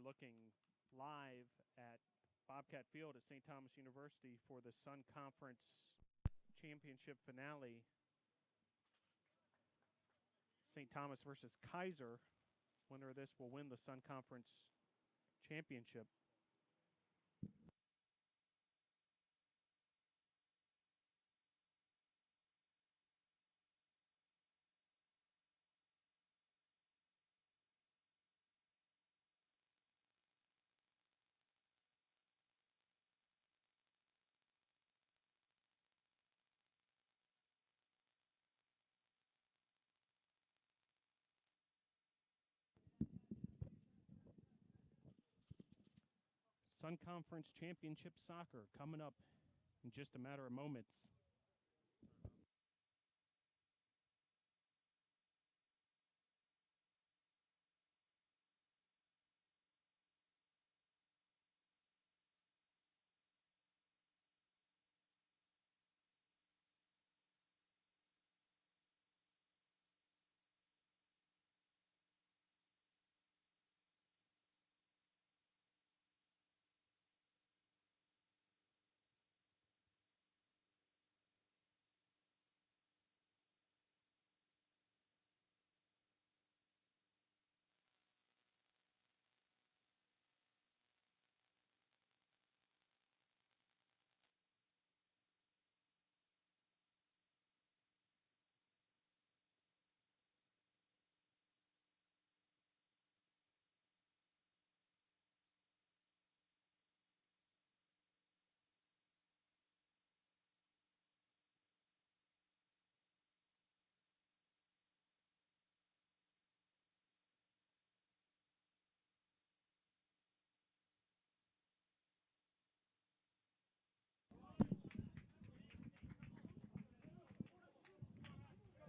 looking live at Bobcat Field at St. Thomas University for the Sun Conference Championship finale. St. Thomas versus Kaiser. Winner of this will win the Sun Conference Championship. Sun Conference Championship Soccer coming up in just a matter of moments.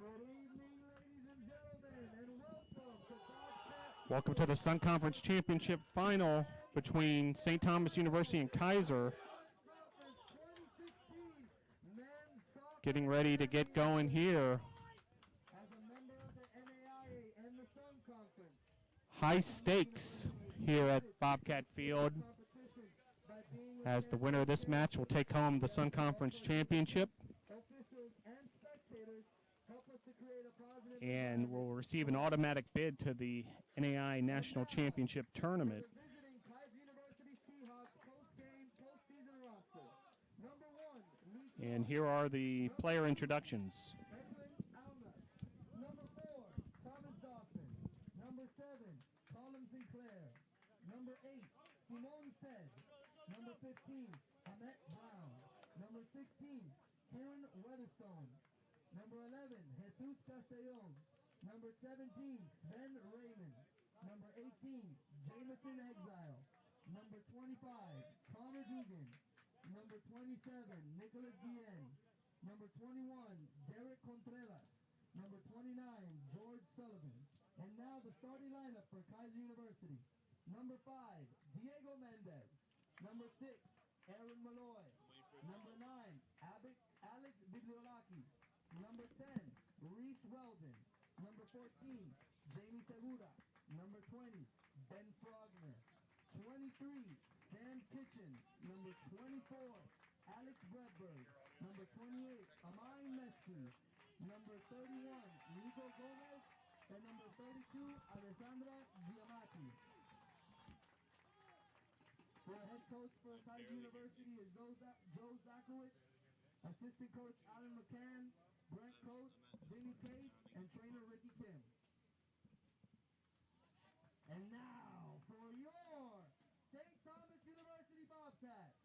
Good evening, ladies and gentlemen, and welcome to Bobcat. Welcome to the Sun Conference Championship final between St. Thomas University and Kaiser. Getting ready to get going here. As a member of the NAIA and the Sun Conference, High stakes here at Bobcat Field, as the winner of this match will take home the Sun Conference Championship officials and spectators help us to create a positive and will receive an automatic bid to the NAI National Championship Tournament. visiting Kaiser University Seahawks post-game, post-season roster. Number 1, And here are the player introductions. Edwin Almas. Number 4, Thomas Dawson. Number 7, Colin Sinclair. Number 8, Simone Said. Number 15, Ahmet Brown. Number 16, Karen Weatherstone. Number 11, Jesus Castellon. Number 17, Sven Raymond. Number 18, Jameson Exile. Number 25, Connor Dugan. Number 27, Nicholas Guillen. Number 21, Derek Contreras. Number 29, George Sullivan. And now the starting lineup for Kaiser University. Number 5, Diego Mendez. Number 6, Aaron Malloy. Number 9, Alex Bibliolakis. Number 10, Reese Weldon. Number 14, Jamie Segura. Number 20, Ben Frogner. 23, Sam Kitchen. Number 24, Alex Bradberg. Number 28, Amai Messi. Number 31, Nico Gomez. And number 32, Alessandra Giamatti. The head coach for Kaiser University is Joe Zakowicz. Assistant coach Alan McCann. Brent coach Vinny Cate. And trainer Ricky Kim. And now for your St. Thomas University Bobcats.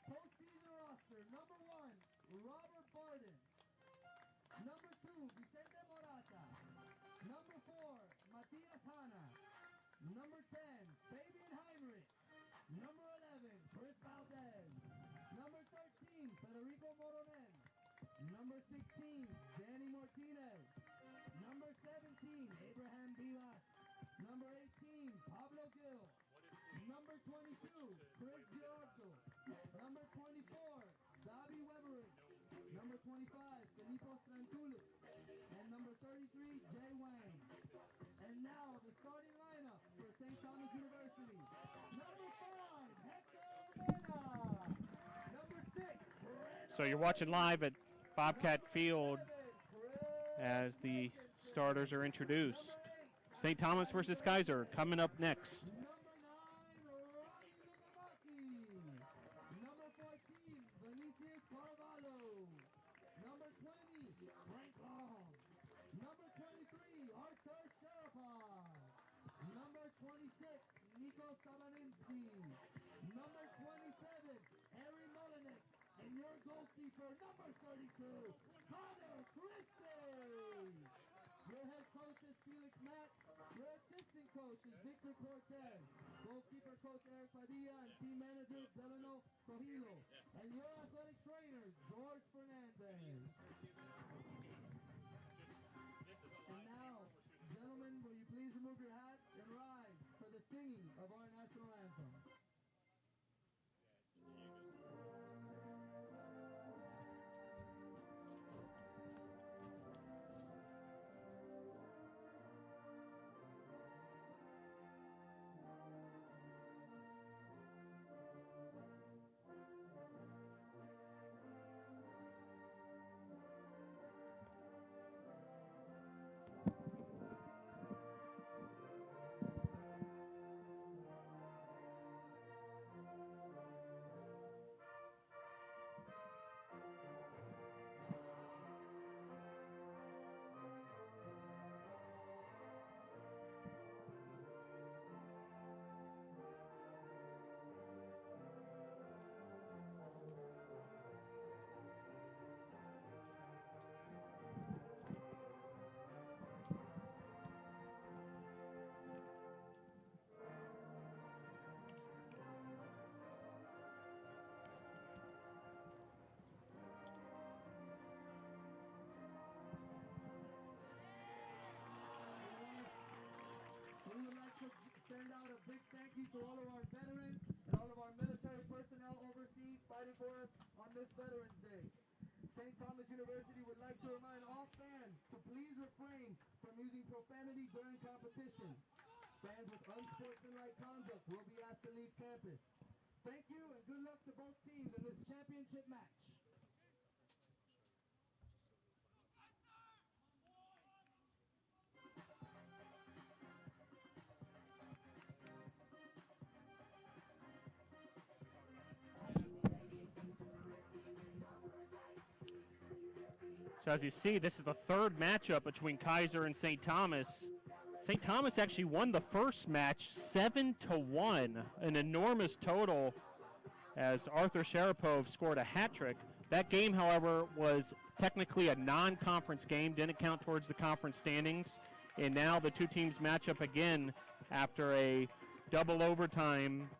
Postseason roster. Number 1, Robert Barden. Number 2, Vicente Morata. Number 4, Matias Hanna. Number 10, Fabian Heinrich. Number 11, Chris Valdez. Number 13, Federico Moronen. Number 16, Danny Martinez. Number 17, Abraham Vivas. Number 18, Pablo Gil. Number 22, Chris Giorgio. Number 24, Davi Weberick. Number 25, Filippo Strantulis. And number 33, Jay Wang. So you're watching live at Bobcat Field as the starters are introduced. St. Thomas versus Kaiser coming up next. Number 9, Ronnie Lugamaki. Number 14, Vinicius Carvalho. Number 20, Frank Long. Number 23, Arthur Sharapov. Number 26, Nico Salaminsky. Number 27, Harry Mullinek. And your goalkeeper, number 32, Connor Christie. Your head coach is Felix Max. Your assistant coach is Victor Cortez. Goalkeeper coach Eric Padilla and team manager Delano Trujillo. And your athletic trainer, George Fernandez. And now, gentlemen, will you please remove your hats and rise for the singing of our national anthem. We would like to send out a big thank you to all of our veterans and all of our military personnel overseas fighting for us on this Veterans Day. St. Thomas University would like to remind all fans to please refrain from using profanity during competition. Fans with unsportsmanlike conduct will be asked to leave campus. Thank you and good luck to both teams in this championship match. So as you see, this is the third matchup between Kaiser and St. Thomas. St. Thomas actually won the first match 7-1, an enormous total as Arthur Sharapov scored a hat trick. That game, however, was technically a non-conference game, didn't count towards the conference standings. And now the two teams match up again after a double overtime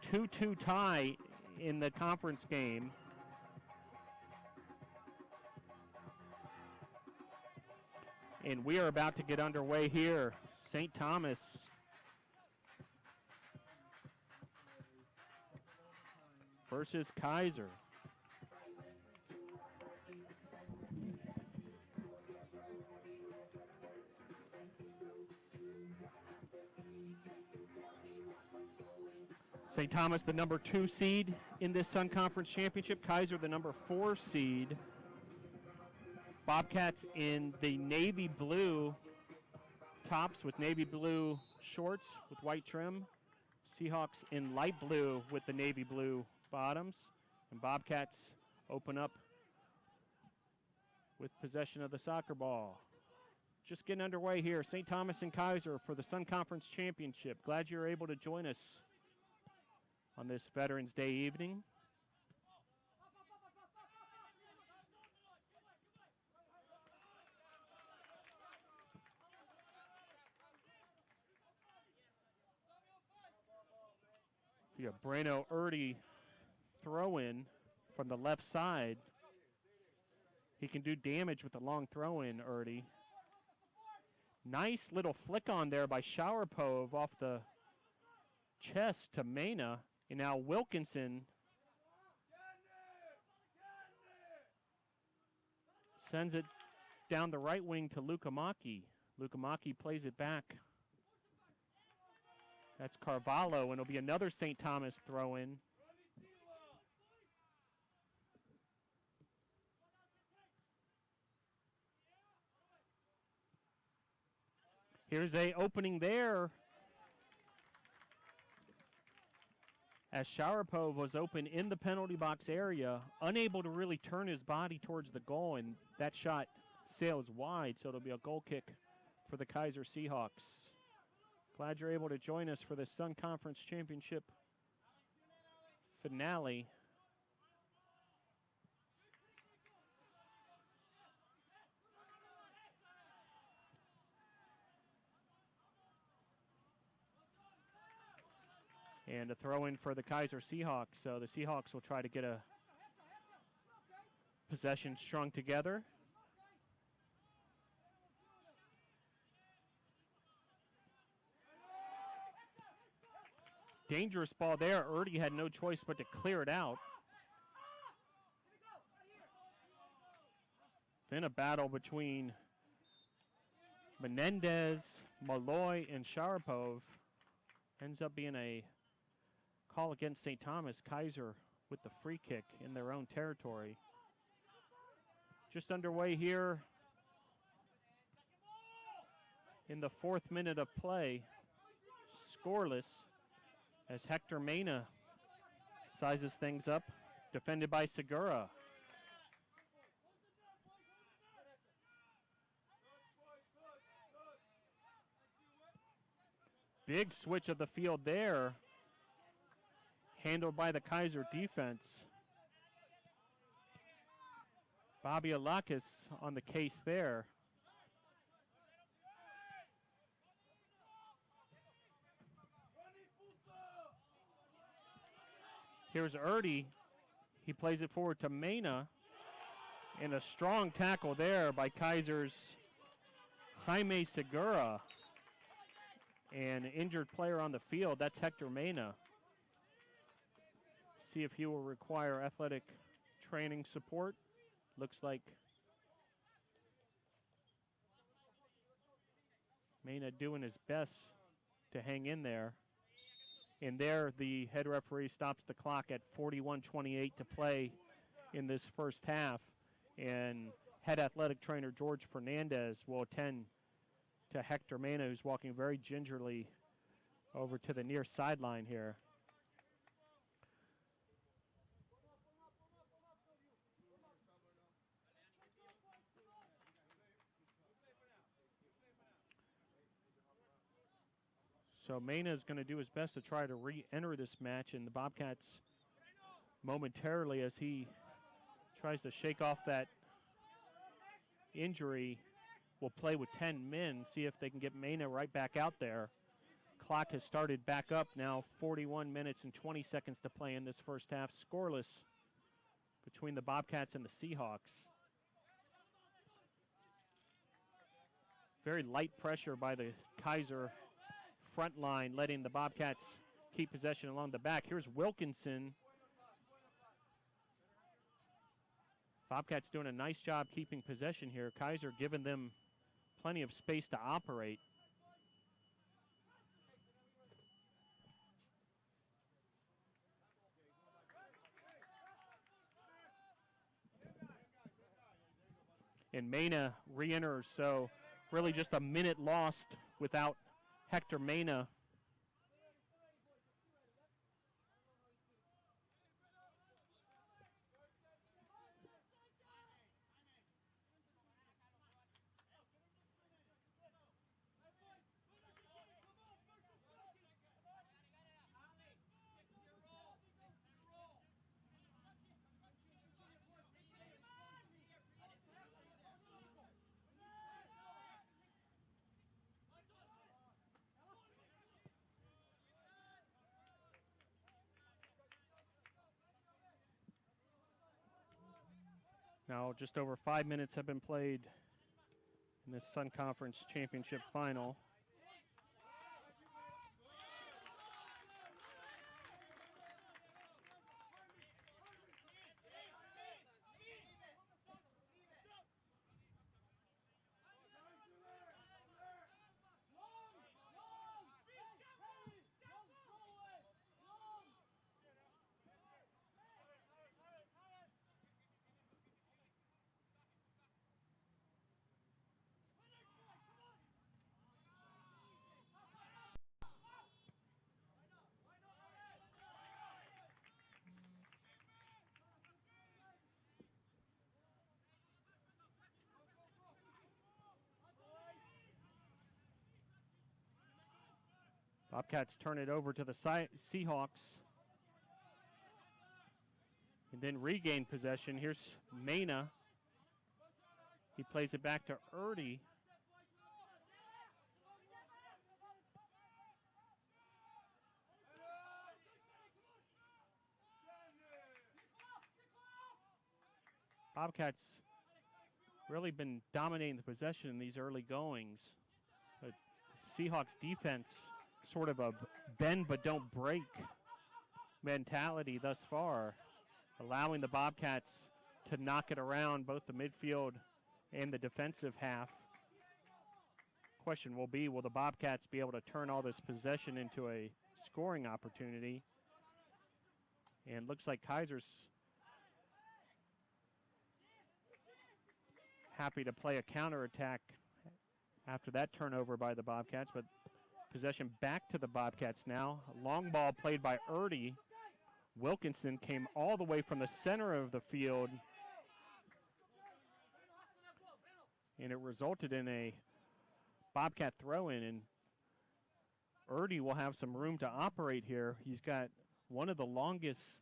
2-2 tie in the conference game. And we are about to get underway here. St. Thomas versus Kaiser. St. Thomas, the number 2 seed in this Sun Conference Championship. Kaiser, the number 4 seed. Bobcats in the navy blue tops with navy blue shorts with white trim. Seahawks in light blue with the navy blue bottoms. And Bobcats open up with possession of the soccer ball. Just getting underway here. St. Thomas and Kaiser for the Sun Conference Championship. Glad you're able to join us on this Veterans Day evening. You have Brano Erdy throw in from the left side. He can do damage with the long throw in, Erdy. Nice little flick on there by Showerpove off the chest to Mena. And now Wilkinson sends it down the right wing to Lukamaki. Lukamaki plays it back. That's Carvalho, and it'll be another St. Thomas throw-in. Here's a opening there as Sharapov was open in the penalty box area, unable to really turn his body towards the goal, and that shot sails wide, so it'll be a goal kick for the Kaiser Seahawks. Glad you're able to join us for the Sun Conference Championship finale. And a throw in for the Kaiser Seahawks. So the Seahawks will try to get a possession strung together. Dangerous ball there. Erdy had no choice but to clear it out. Then a battle between Menendez, Malloy, and Sharapov. Ends up being a call against St. Thomas. Kaiser with the free kick in their own territory. Just underway here in the 4th minute of play. Scoreless as Hector Mena sizes things up, defended by Segura. Big switch of the field there, handled by the Kaiser defense. Bobby Alakis on the case there. Here's Erdy. He plays it forward to Mena. And a strong tackle there by Kaiser's Jaime Segura. And an injured player on the field, that's Hector Mena. See if he will require athletic training support. Looks like Mena doing his best to hang in there. And there, the head referee stops the clock at 41:28 to play in this first half. And head athletic trainer George Fernandez will attend to Hector Mena, who's walking very gingerly over to the near sideline here. So Mena is going to do his best to try to re-enter this match, and the Bobcats momentarily, as he tries to shake off that injury, will play with 10 men, see if they can get Mena right back out there. Clock has started back up now, 41 minutes and 20 seconds to play in this first half, scoreless between the Bobcats and the Seahawks. Very light pressure by the Kaiser front line, letting the Bobcats keep possession along the back. Here's Wilkinson. Bobcats doing a nice job keeping possession here. Kaiser giving them plenty of space to operate. And Mena re-enters, so really just a minute lost without Hector Mena. Now just over 5 minutes have been played in this Sun Conference Championship final. Bobcats turn it over to the Seahawks. And then regain possession. Here's Mena. He plays it back to Erdy. Bobcats really been dominating the possession in these early goings. But Seahawks defense, sort of a bend but don't break mentality thus far, allowing the Bobcats to knock it around both the midfield and the defensive half. Question will be, will the Bobcats be able to turn all this possession into a scoring opportunity? And looks like Kaiser's happy to play a counterattack after that turnover by the Bobcats, but possession back to the Bobcats now. Long ball played by Erdy. Wilkinson came all the way from the center of the field, and it resulted in a Bobcat throw-in, and Erdy will have some room to operate here. He's got one of the longest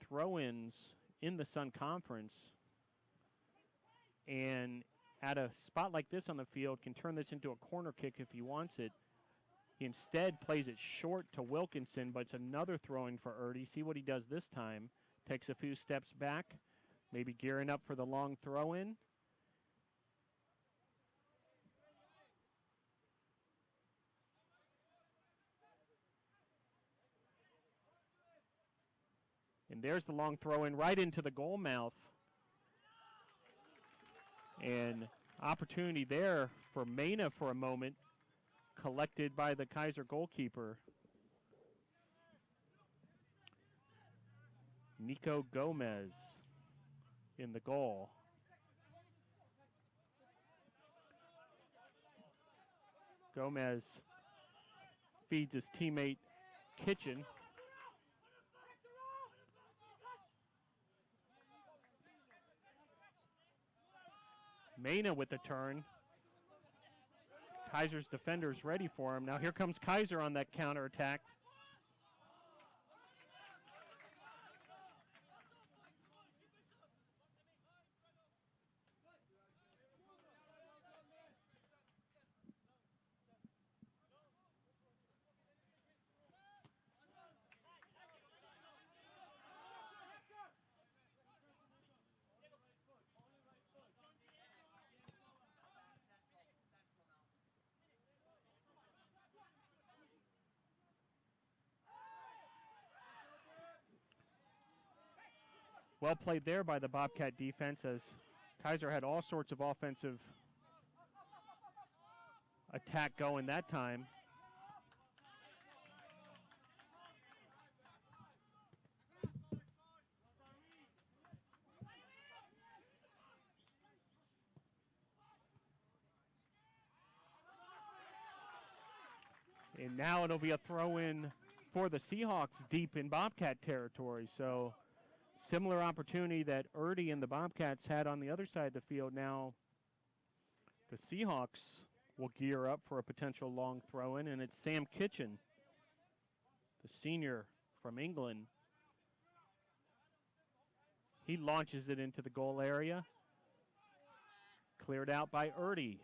throw-ins in the Sun Conference, and at a spot like this on the field can turn this into a corner kick if he wants it. He instead plays it short to Wilkinson, but it's another throw-in for Erdy. See what he does this time. Takes a few steps back, maybe gearing up for the long throw-in. And there's the long throw-in right into the goal mouth. And opportunity there for Mena for a moment, collected by the Kaiser goalkeeper. Nico Gomez in the goal. Gomez feeds his teammate Kitchen. Mena with the turn. Kaiser's defenders ready for him. Now here comes Kaiser on that counterattack. Well played there by the Bobcat defense, as Kaiser had all sorts of offensive attack going that time. And now it'll be a throw-in for the Seahawks deep in Bobcat territory. So similar opportunity that Erdy and the Bobcats had on the other side of the field. Now the Seahawks will gear up for a potential long throw-in, and it's Sam Kitchen, the senior from England. He launches it into the goal area. Cleared out by Erdy.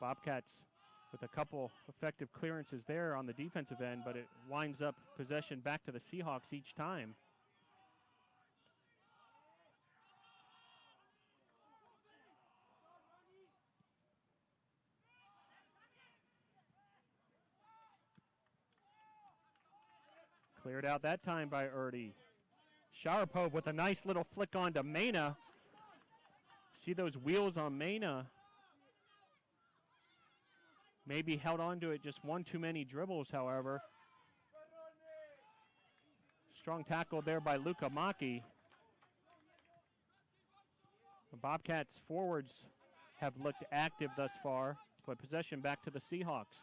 Bobcats with a couple effective clearances there on the defensive end, but it winds up possession back to the Seahawks each time. Cleared out that time by Erdy. Sharapov with a nice little flick on to Mena. See those wheels on Mena. Maybe held on to it just one too many dribbles, however. Strong tackle there by Luka Maki. The Bobcats forwards have looked active thus far, but possession back to the Seahawks.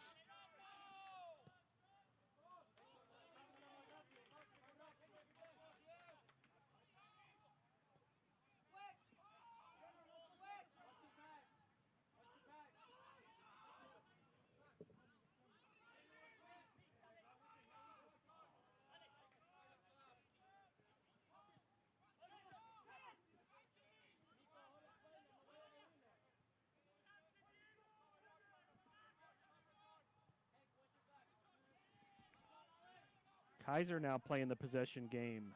Kaiser now playing the possession game.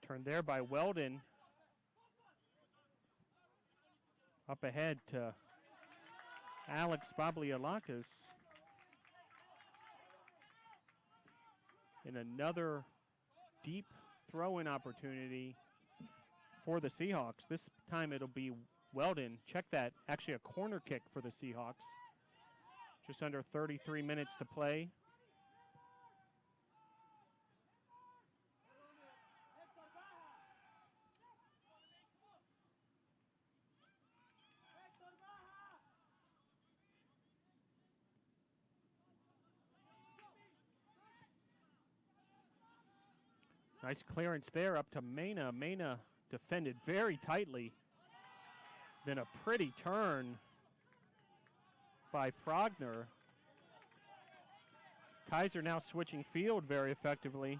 Turned there by Weldon. Up ahead to Alex Bablialakis. And another deep throw-in opportunity for the Seahawks. This time it'll be Weldon. Check that. Actually a corner kick for the Seahawks. Just under 33 minutes to play. Nice clearance there up to Mena. Mena defended very tightly. Then a pretty turn by Frogner. Kaiser now switching field very effectively.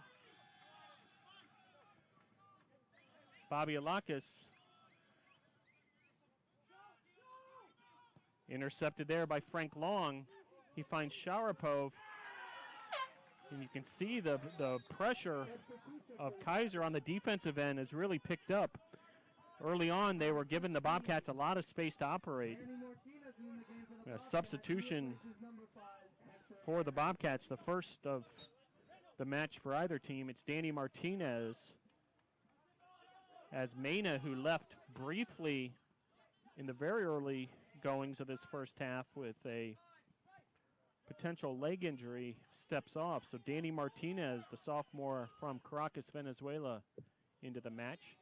Bablialakis intercepted there by Frank Long. He finds Sharapov. And you can see the pressure of Kaiser on the defensive end has really picked up. Early on, they were giving the Bobcats a lot of space to operate. A substitution for the Bobcats, the first of the match for either team. It's Danny Martinez as Mena, who left briefly in the very early goings of this first half with a potential leg injury, steps off. So Danny Martinez, the sophomore from Caracas, Venezuela, into the match.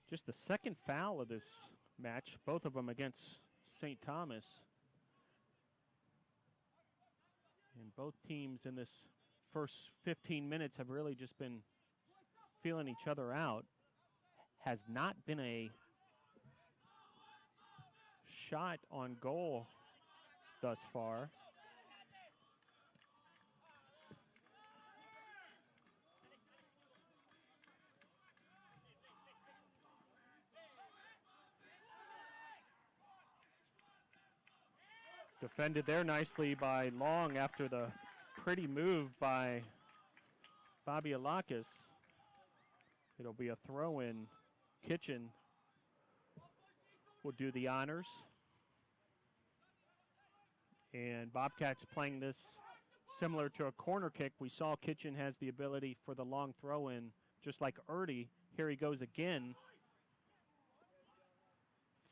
Just the second foul of this match, both of them against St. Thomas. And both teams in this first 15 minutes have really just been feeling each other out. Has not been a shot on goal thus far. Defended there nicely by Long after the pretty move by Bablialakis. It'll be a throw-in. Kitchen will do the honors. And Bobcats playing this similar to a corner kick. We saw Kitchen has the ability for the long throw-in, just like Erdy. Here he goes again.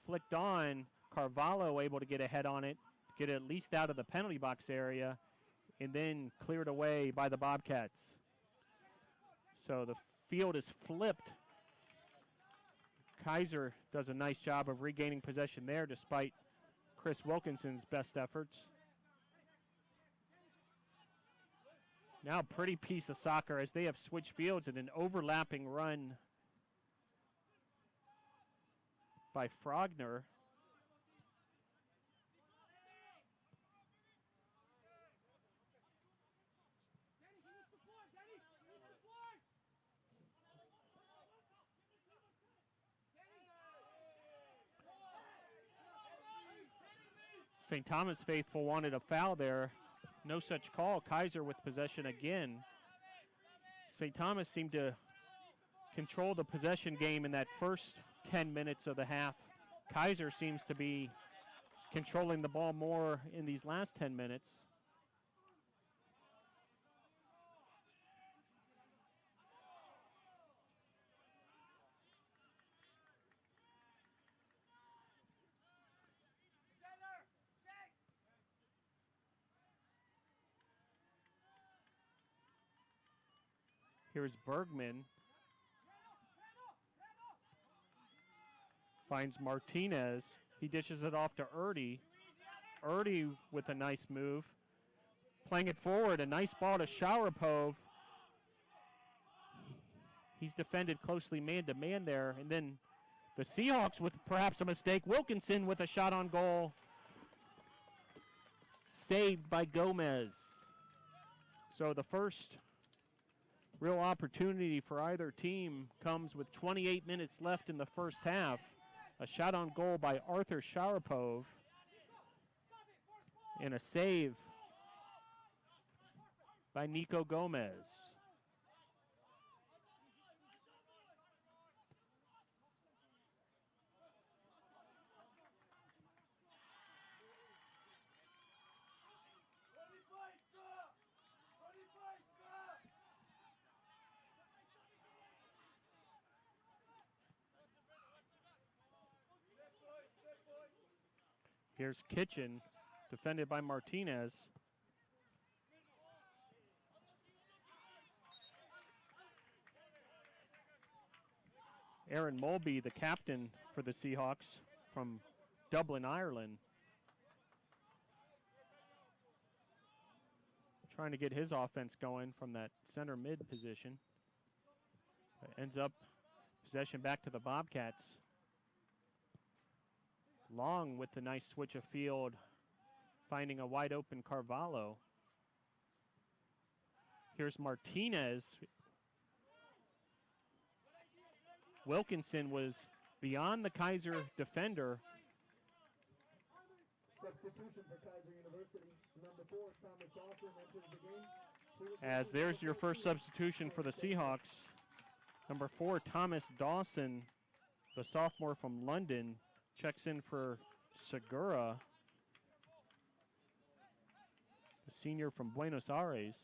Flicked on. Carvalho able to get ahead on it, get it at least out of the penalty box area, and then cleared away by the Bobcats. So the field is flipped. Kaiser does a nice job of regaining possession there despite Chris Wilkinson's best efforts. Now pretty piece of soccer as they have switched fields and an overlapping run by Frogner. St. Thomas faithful wanted a foul there. No such call. Kaiser with possession again. St. Thomas seemed to control the possession game in that first 10 minutes of the half. Kaiser seems to be controlling the ball more in these last 10 minutes. Here's Bergman. Finds Martinez. He dishes it off to Erdy. Erdy with a nice move. Playing it forward. A nice ball to Sharapov. He's defended closely man-to-man there. And then the Seahawks with perhaps a mistake. Wilkinson with a shot on goal. Saved by Gomez. So the first real opportunity for either team comes with 28 minutes left in the first half. A shot on goal by Arthur Sharapov. And a save by Nico Gomez. Here's Kitchen, defended by Martinez. Aaron Mulby, the captain for the Seahawks from Dublin, Ireland. Trying to get his offense going from that center mid position. Ends up possession back to the Bobcats. Long with the nice switch of field, finding a wide open Carvalho. Here's Martinez. Wilkinson was beyond the Kaiser defender. Substitution for Kaiser University. Number 4, Thomas Dawson enters the game. As there's your first substitution for the Seahawks. Number 4, Thomas Dawson, the sophomore from London, checks in for Segura, the senior from Buenos Aires.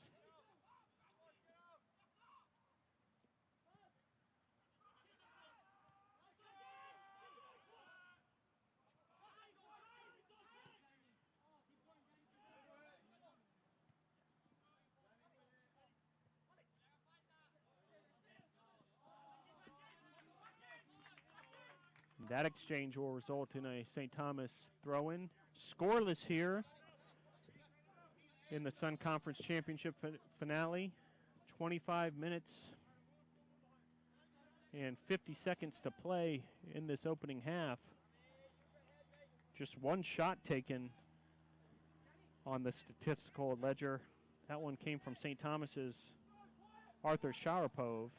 That exchange will result in a St. Thomas throw-in. Scoreless here in the Sun Conference Championship finale. 25 minutes and 50 seconds to play in this opening half. Just one shot taken on the statistical ledger. That one came from St. Thomas's Arthur Sharapov.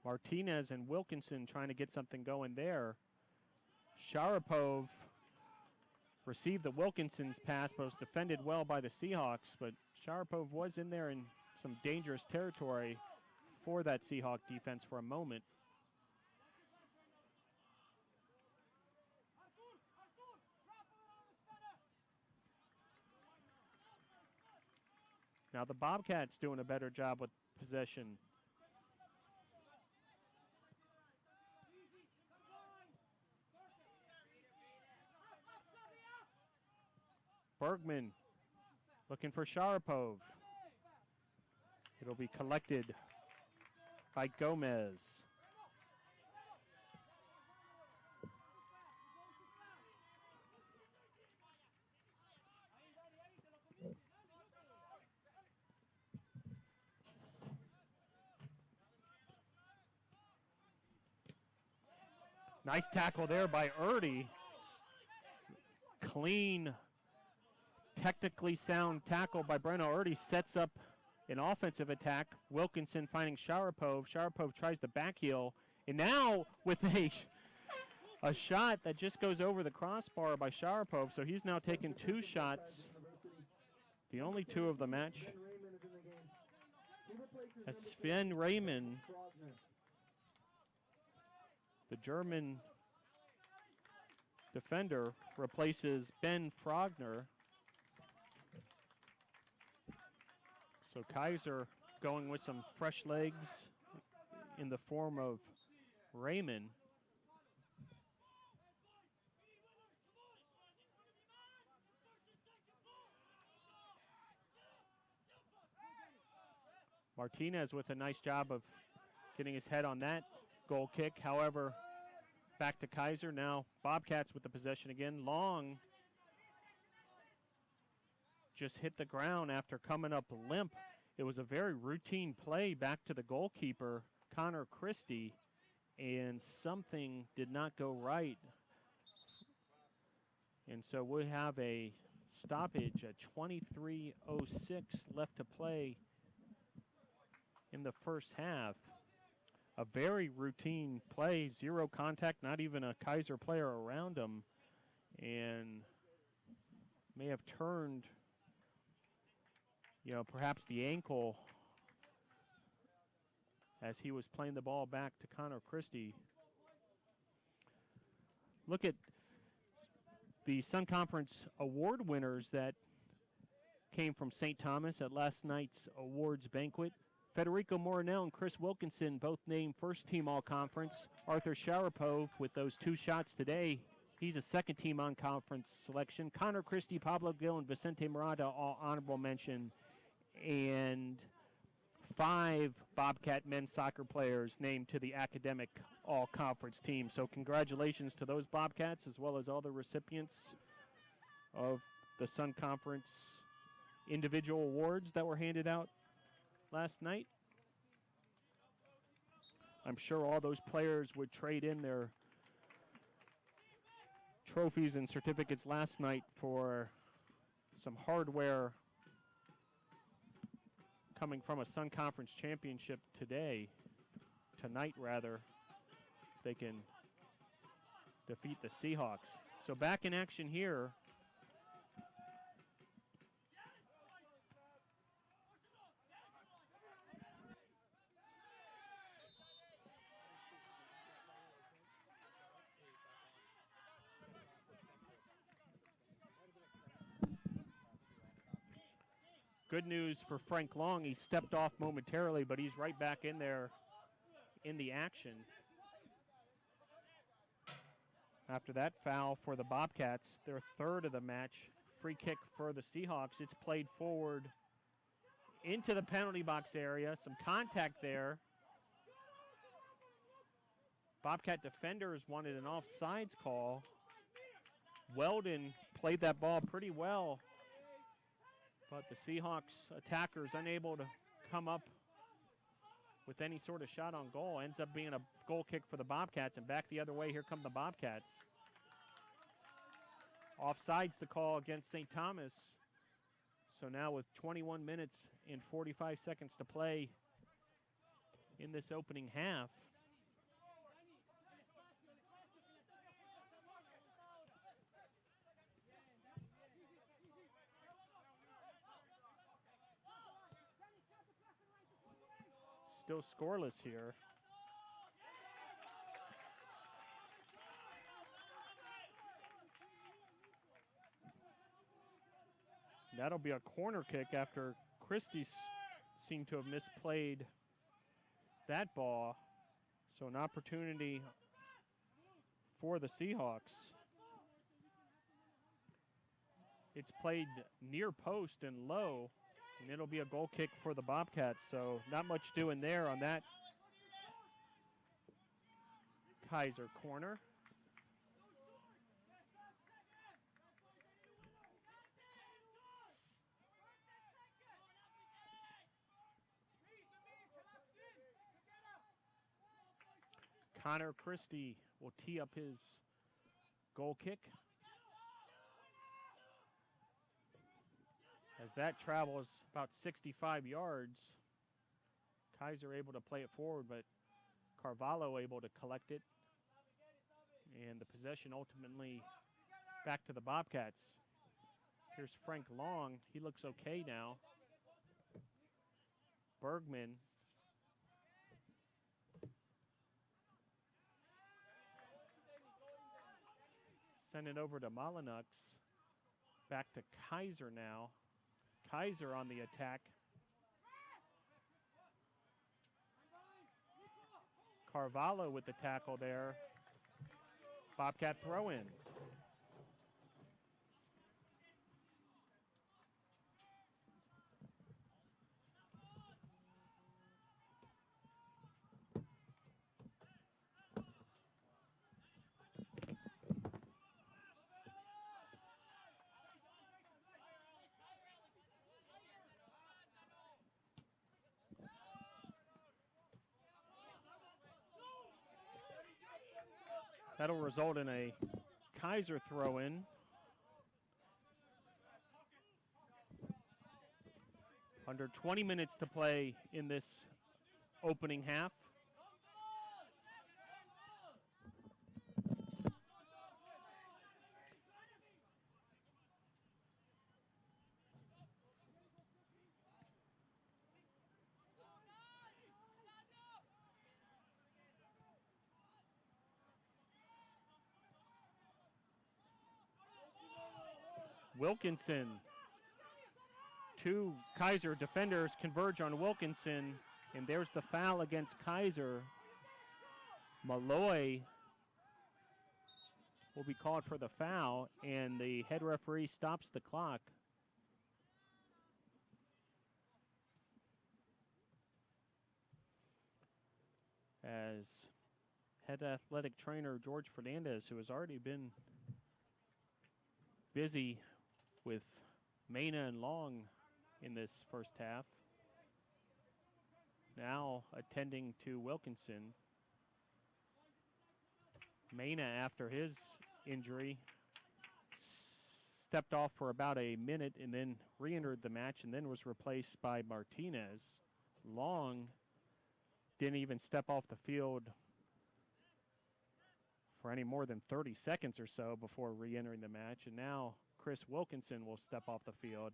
Martinez and Wilkinson trying to get something going there. Sharapov received the Wilkinson's pass, but was defended well by the Seahawks. But Sharapov was in there in some dangerous territory for that Seahawk defense for a moment. Now the Bobcats doing a better job with possession. Bergman looking for Sharapov. It'll be collected by Gomez. Nice tackle there by Erdy. Clean, technically sound tackle by Breno. Erdy sets up an offensive attack. Wilkinson finding Sharapov. Sharapov tries the back heel. And now with a shot that just goes over the crossbar by Sharapov. So he's now taken 2 shots. The only 2 of the match. As Sven Raymond, the German defender, replaces Ben Frogner. So Kaiser going with some fresh legs in the form of Raymond. Martinez with a nice job of getting his head on that goal kick. However, back to Kaiser. Now Bobcats with the possession again. Long just hit the ground after coming up limp. It was a very routine play back to the goalkeeper, Connor Christie, and something did not go right. And so we have a stoppage at 23:06 left to play in the first half. A very routine play, zero contact, not even a Kaiser player around him, and may have turned, perhaps the ankle as he was playing the ball back to Connor Christie. Look at the Sun Conference award winners that came from St. Thomas at last night's awards banquet. Federico Morinell and Chris Wilkinson both named first team all-conference. Arthur Sharapove with those 2 shots today, he's a second team on-conference selection. Connor Christie, Pablo Gill, and Vicente Murata all honorable mention. And 5 Bobcat men's soccer players named to the academic all-conference team. So congratulations to those Bobcats as well as all the recipients of the Sun Conference individual awards that were handed out last night. I'm sure all those players would trade in their trophies and certificates last night for some hardware coming from a Sun Conference championship tonight rather, they can defeat the Seahawks. So back in action here. Good news for Frank Long. He stepped off momentarily, but he's right back in there in the action. After that foul for the Bobcats, their third of the match. Free kick for the Seahawks. It's played forward into the penalty box area. Some contact there. Bobcat defenders wanted an offsides call. Weldon played that ball pretty well, but the Seahawks attackers unable to come up with any sort of shot on goal. Ends up being a goal kick for the Bobcats, and back the other way, here come the Bobcats. Offsides the call against St. Thomas. So now with 21 minutes and 45 seconds to play in this opening half, still scoreless here. That'll be a corner kick after Christie seemed to have misplayed that ball. So an opportunity for the Seahawks. It's played near post and low, and it'll be a goal kick for the Bobcats. So not much doing there on that Kaiser corner. Connor Christie will tee up his goal kick. As that travels about 65 yards, Kaiser able to play it forward, but Carvalho able to collect it. And the possession ultimately back to the Bobcats. Here's Frank Long. He looks okay now. Bergman. Send it over to Malinux. Back to Kaiser now. Kaiser on the attack. Carvalho with the tackle there. Bobcat throw in. That'll result in a Kaiser throw-in. Under 20 minutes to play in this opening half. Wilkinson. Two Kaiser defenders converge on Wilkinson, and there's the foul against Kaiser. Malloy will be called for the foul, and the head referee stops the clock. As head athletic trainer George Fernandez, who has already been busy with Mena and Long in this first half, now attending to Wilkinson. Mena, after his injury, stepped off for about a minute and then re-entered the match and then was replaced by Martinez. Long didn't even step off the field for any more than 30 seconds or so before re-entering the match, and now Chris Wilkinson will step off the field.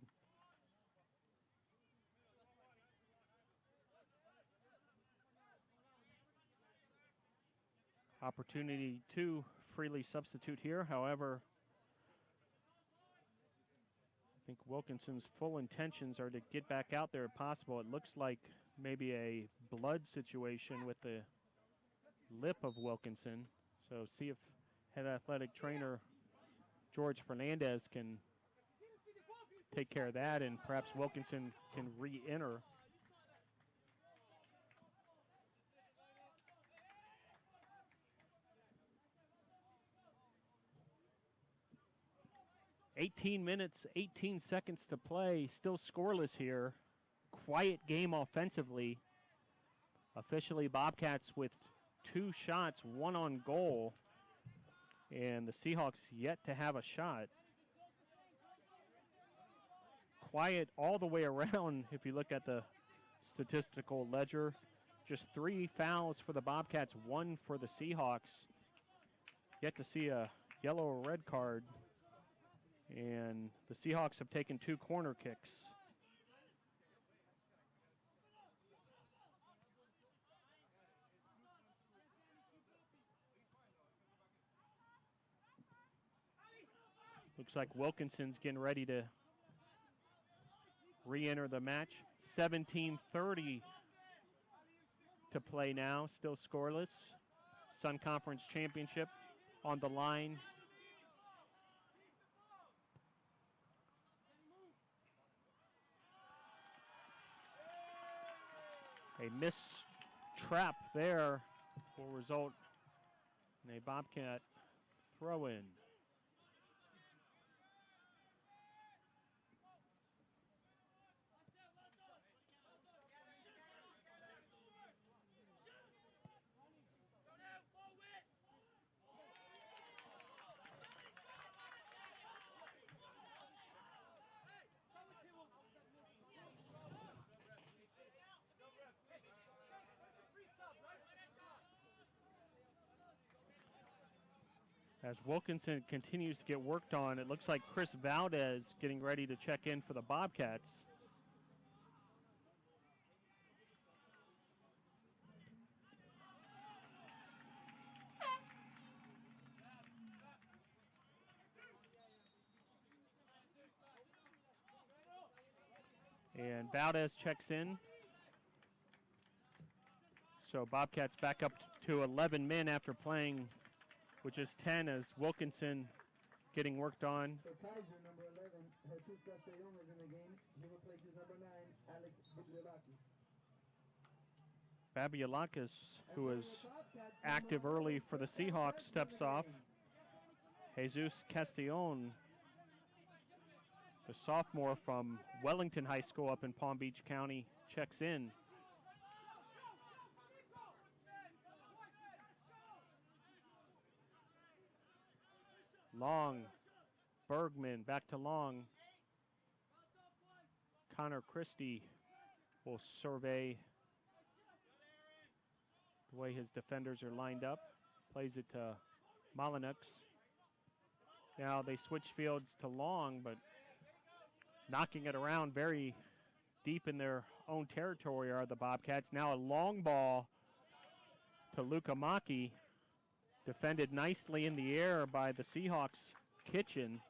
Opportunity to freely substitute here. However, I think Wilkinson's full intentions are to get back out there if possible. It looks like maybe a blood situation with the lip of Wilkinson. So see if head athletic trainer George Fernandez can take care of that, and perhaps Wilkinson can re-enter. "18 minutes, 18 seconds to play, still scoreless here. Quiet game offensively. Officially, Bobcats with 2 shots, 1 on goal, and the Seahawks yet to have a shot. Quiet all the way around if you look at the statistical ledger. Just 3 fouls for the Bobcats, 1 for the Seahawks. Yet to see a yellow or red card. And the Seahawks have taken 2 corner kicks. Looks like Wilkinson's getting ready to re-enter the match. 17:30 to play now, still scoreless. Sun Conference Championship on the line. A missed trap there will result in a Bobcat throw-in. As Wilkinson continues to get worked on, it looks like Chris Valdez getting ready to check in for the Bobcats. And Valdez checks in. So Bobcats back up to 11 men after playing, which is 10, as Wilkinson getting worked on. For Kaiser, number 11, Jesus Castellon is in the game. He replaces number 9, Alex Bibliolakis. Babiolakis, who was active early for the Seahawks, steps off. Jesus Castellon, the sophomore from Wellington High School up in Palm Beach County, checks in. Long, Bergman, back to Long. Connor Christie will survey the way his defenders are lined up. Plays it to Malinux. Now they switch fields to Long, but knocking it around very deep in their own territory are the Bobcats. Now a long ball to Luka Maki. Defended nicely in the air by the Seahawks' Kitchen.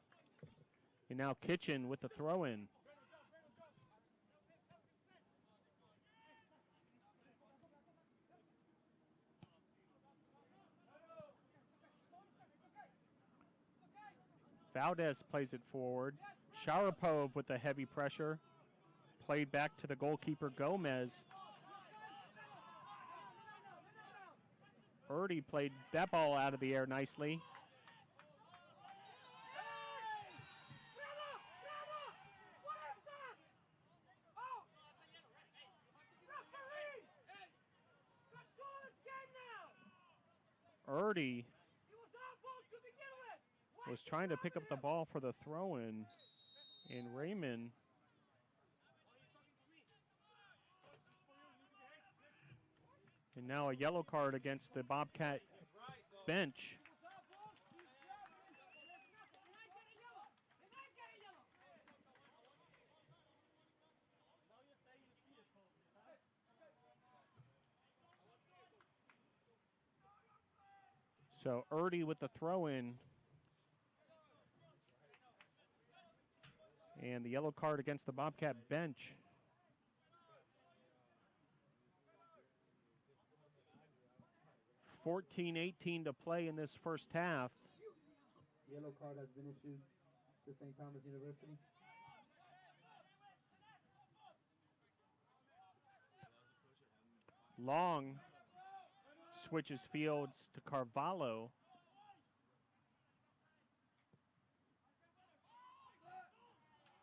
And now Kitchen with the throw-in. Valdez plays it forward. Sharapov with the heavy pressure. Played back to the goalkeeper Gomez. Erdy played that ball out of the air nicely. Erdy was trying to pick up the ball for the throw-in, and Raymond and now a yellow card against the Bobcat bench. So Erdy with the throw-in. And the yellow card against the Bobcat bench. $14-18 to play in this first half. Yellow card has been issued to St. Thomas University. Long switches fields to Carvalho.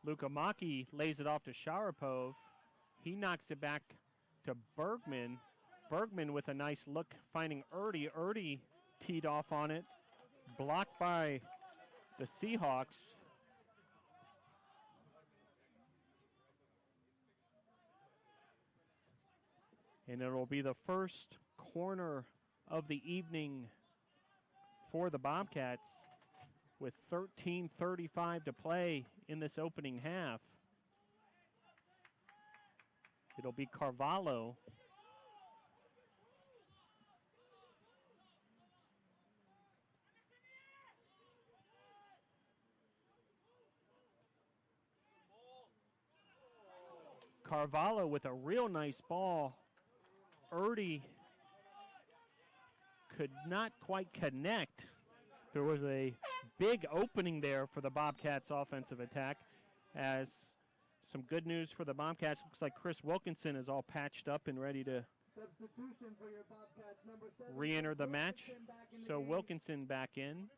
Luka Maki lays it off to Sharapov. He knocks it back to Bergman. Bergman with a nice look, finding Erdy. Erdy teed off on it. Blocked by the Seahawks. And it will be the first corner of the evening for the Bobcats with 13:35 to play in this opening half. It'll be Carvalho. Carvalho with a real nice ball. Erdy could not quite connect. There was a big opening there for the Bobcats offensive attack. As some good news for the Bobcats, looks like Chris Wilkinson is all patched up and ready to Substitution for your Bobcats, number 7. re-enter the match. Wilkinson back in the So game. Wilkinson back in.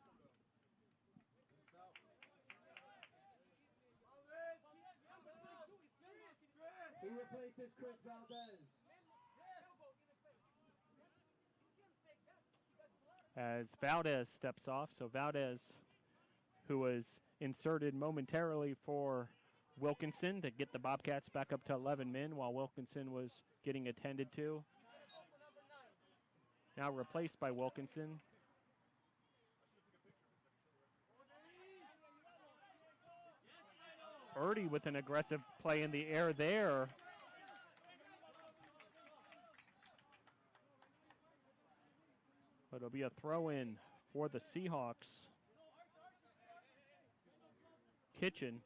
He replaces Chris Valdez. As Valdez steps off. So Valdez, who was inserted momentarily for Wilkinson to get the Bobcats back up to 11 men while Wilkinson was getting attended to. Now replaced by Wilkinson. Erdy with an aggressive play in the air there. But it'll be a throw-in for the Seahawks. Kitchen.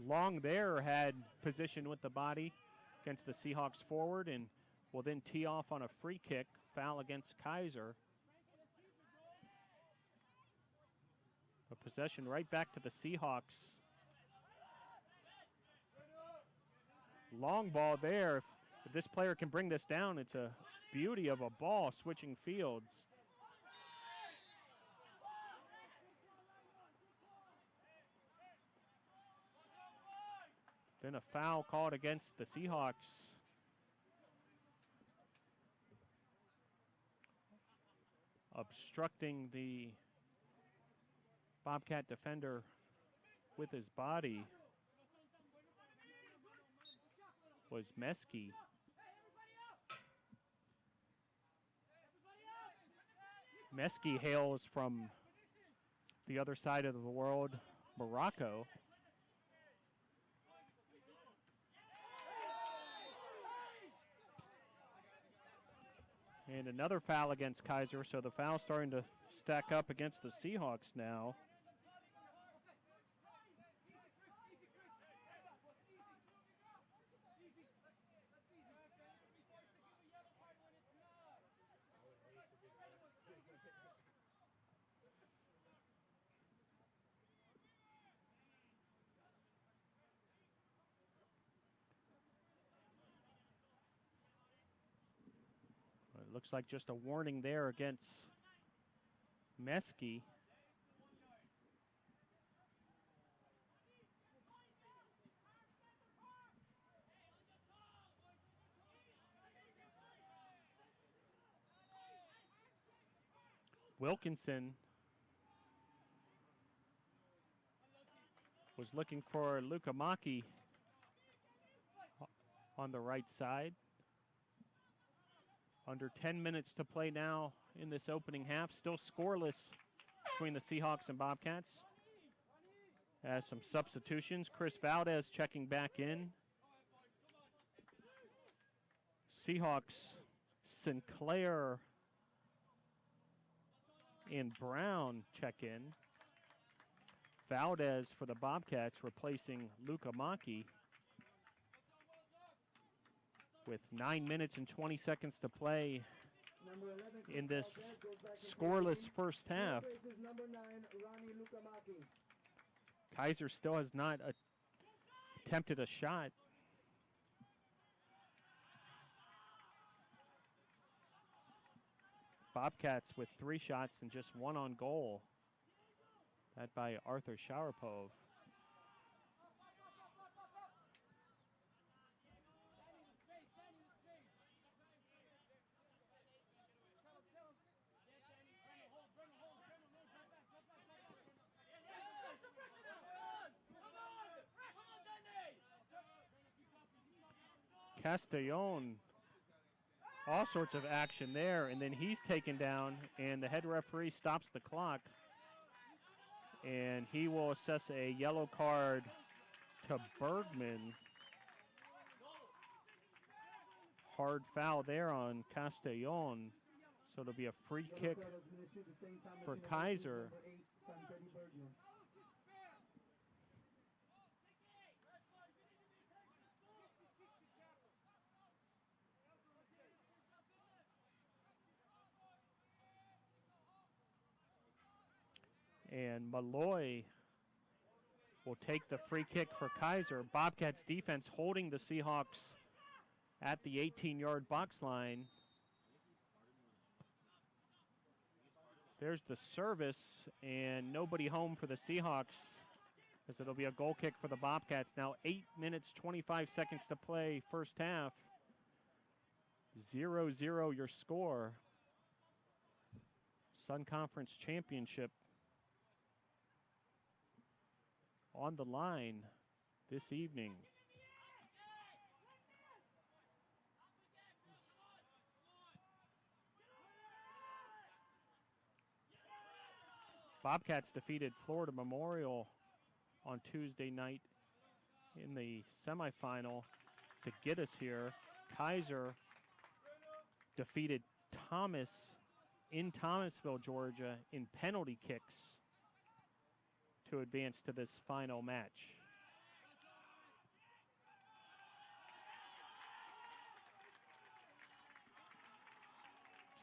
Long there had position with the body against the Seahawks forward and will then tee off on a free kick. Foul against Kaiser. A possession right back to the Seahawks. Long ball there. If this player can bring this down, it's a beauty of a ball switching fields. Then a foul called against the Seahawks. obstructing the Bobcat defender with his body was Meski. Meski hails from the other side of the world, Morocco. And another foul against Kaiser, so the foul starting to stack up against the Seahawks now. It looks like just a warning there against Meski. Wilkinson was looking for Luka Maki on the right side. Under 10 minutes to play now in this opening half. Still scoreless between the Seahawks and Bobcats. As some substitutions. Chris Valdez checking back in. Seahawks, Sinclair and Brown check in. Valdez for the Bobcats replacing Luka Maki. With 9 minutes and 20 seconds to play in this scoreless first half. Kaiser still has not attempted a shot. Bobcats with 3 shots and just 1 on goal. That by Arthur Sharapov. Castellon, all sorts of action there, and then he's taken down, and the head referee stops the clock, and he will assess a yellow card to Bergman. Hard foul there on Castellon, so it'll be a free kick for Kaiser. And Malloy will take the free kick for Kaiser. Bobcats defense holding the Seahawks at the 18-yard box line. There's the service, and nobody home for the Seahawks, as it'll be a goal kick for the Bobcats. Now 8 minutes, 25 seconds to play first half. 0-0 your score. Sun Conference Championship on the line this evening. Bobcats defeated Florida Memorial on Tuesday night in the semifinal to get us here. Kaiser defeated Thomas in Thomasville, Georgia, in penalty kicks to advance to this final match.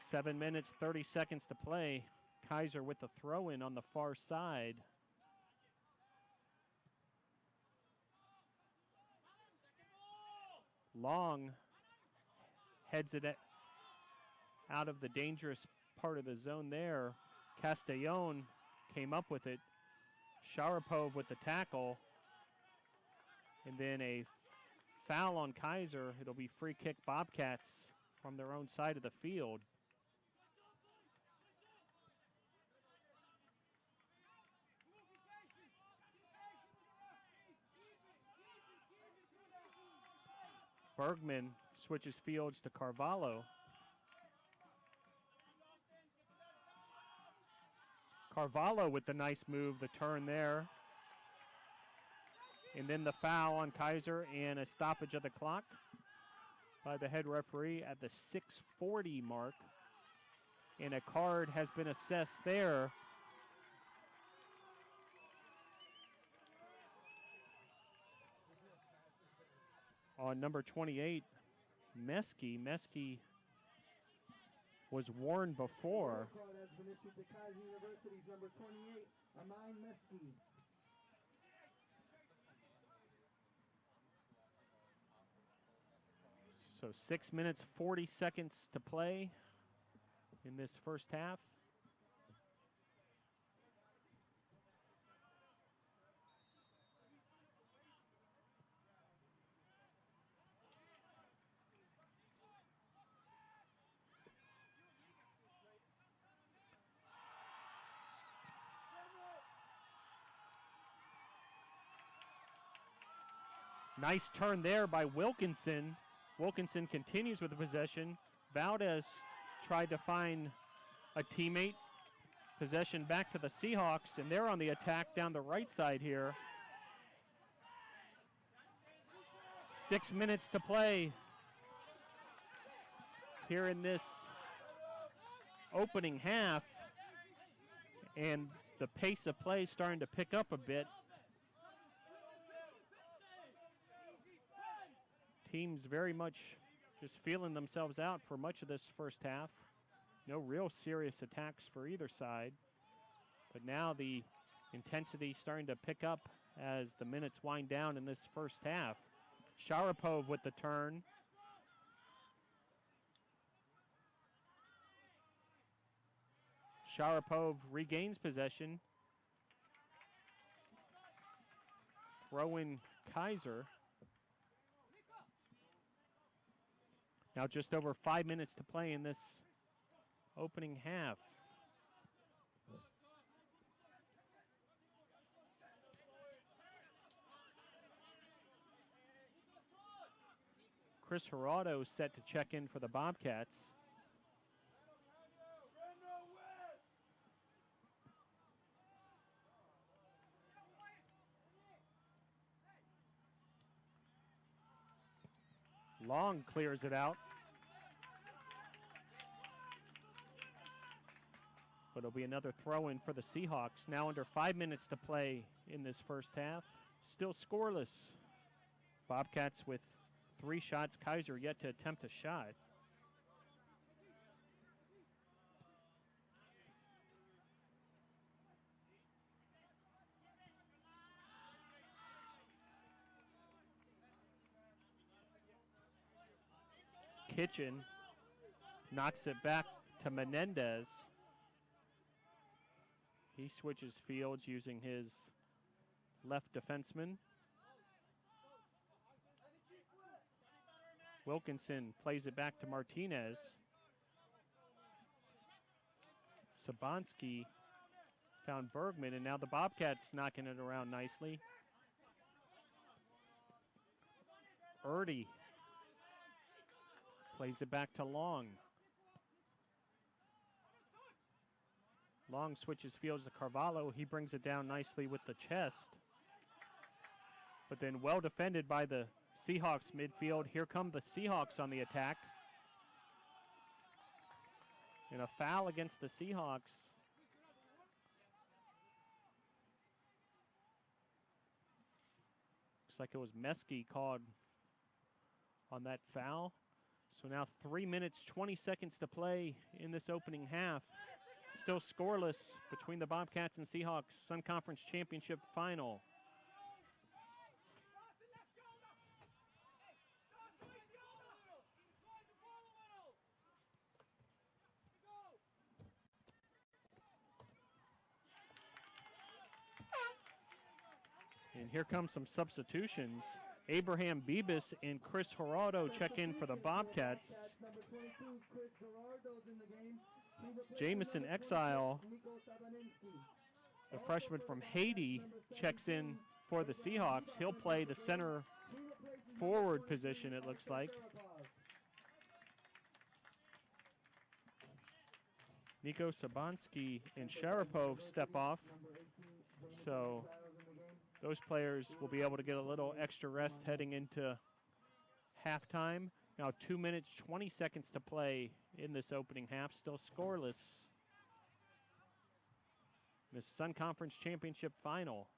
Seven minutes, 30 seconds to play. Kaiser with the throw-in on the far side. Long heads it out of the dangerous part of the zone there. Castellon came up with it. Sharapov with the tackle. And then a foul on Kaiser. It'll be free kick Bobcats from their own side of the field. Bergman switches fields to Carvalho. Carvalho with the nice move, the turn there. And then the foul on Kaiser and a stoppage of the clock by the head referee at the 6:40 mark. And a card has been assessed there. On number 28, Meski. Meski was warned before. Card has been issued to Kaiser University's number 28, Amin Meski. So 6 minutes, 40 seconds to play in this first half. Nice turn there by Wilkinson. Wilkinson continues with the possession. Valdez tried to find a teammate. Possession back to the Seahawks, and they're on the attack down the right side here. 6 minutes to play here in this opening half, and the pace of play is starting to pick up a bit. Teams very much just feeling themselves out for much of this first half. No real serious attacks for either side. But now the intensity starting to pick up as the minutes wind down in this first half. Sharapov with the turn. Sharapov regains possession. Throw in Kaiser. Now just over 5 minutes to play in this opening half. Chris Gerardo set to check in for the Bobcats. Long clears it out. But it'll be another throw in for the Seahawks. Now under 5 minutes to play in this first half. Still scoreless. Bobcats with 3 shots. Kaiser yet to attempt a shot. Kitchen knocks it back to Menendez. He switches fields using his left defenseman. Wilkinson plays it back to Martinez. Sabanski found Bergman, and now the Bobcats knocking it around nicely. Erdy plays it back to Long. Long switches fields to Carvalho. He brings it down nicely with the chest. But then well defended by the Seahawks midfield. Here come the Seahawks on the attack. And a foul against the Seahawks. Looks like it was Meski called on that foul. So now 3 minutes, 20 seconds to play in this opening half. Still scoreless between the Bobcats and Seahawks. Sun Conference Championship final. And here come some substitutions. Abraham Bibas and Chris Gerardo check in for the Bobcats. Number 22, Chris Gerardo's in the game. Jamison Exile, the freshman from Haiti, checks in for the Seahawks. He'll play the center forward position, it looks like. Nico Sabansky and Sharapov step off. So those players will be able to get a little extra rest heading into halftime. Now 2 minutes, 20 seconds to play in this opening half, still scoreless. The Sun Conference Championship final.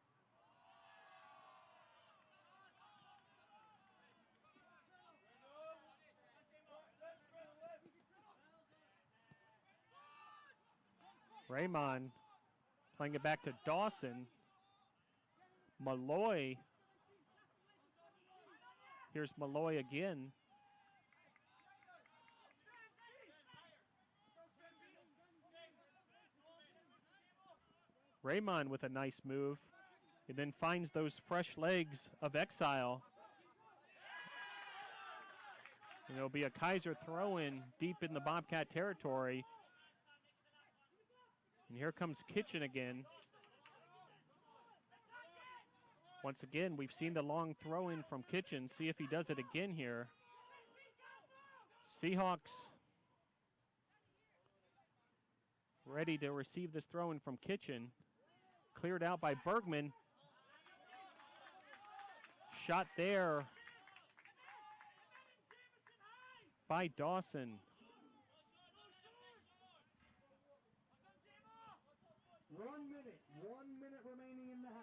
Raymond playing it back to Dawson. Malloy. Here's Malloy again. Raymond with a nice move. And then finds those fresh legs of Exile. And there'll be a Kaiser throw-in deep in the Bobcat territory. And here comes Kitchen again. Once again, we've seen the long throw-in from Kitchen. See if he does it again here. Seahawks ready to receive this throw-in from Kitchen. Cleared out by Bergman. Shot there by Dawson. 1 minute remaining in the half.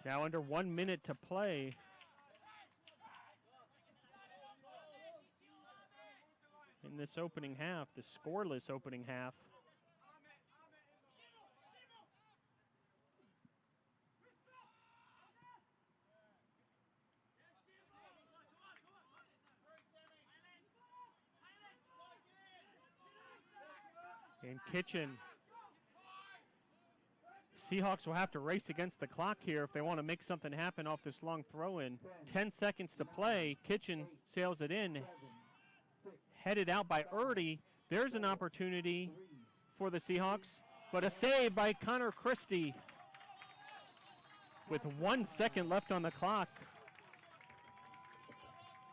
Now under 1 minute to play. In this opening half, the scoreless opening half. And Kitchen. Seahawks will have to race against the clock here if they want to make something happen off this long throw-in. 10 seconds to play. Kitchen sails it in. Headed out by Erdy. There's an opportunity for the Seahawks, but a save by Connor Christie with 1 second left on the clock.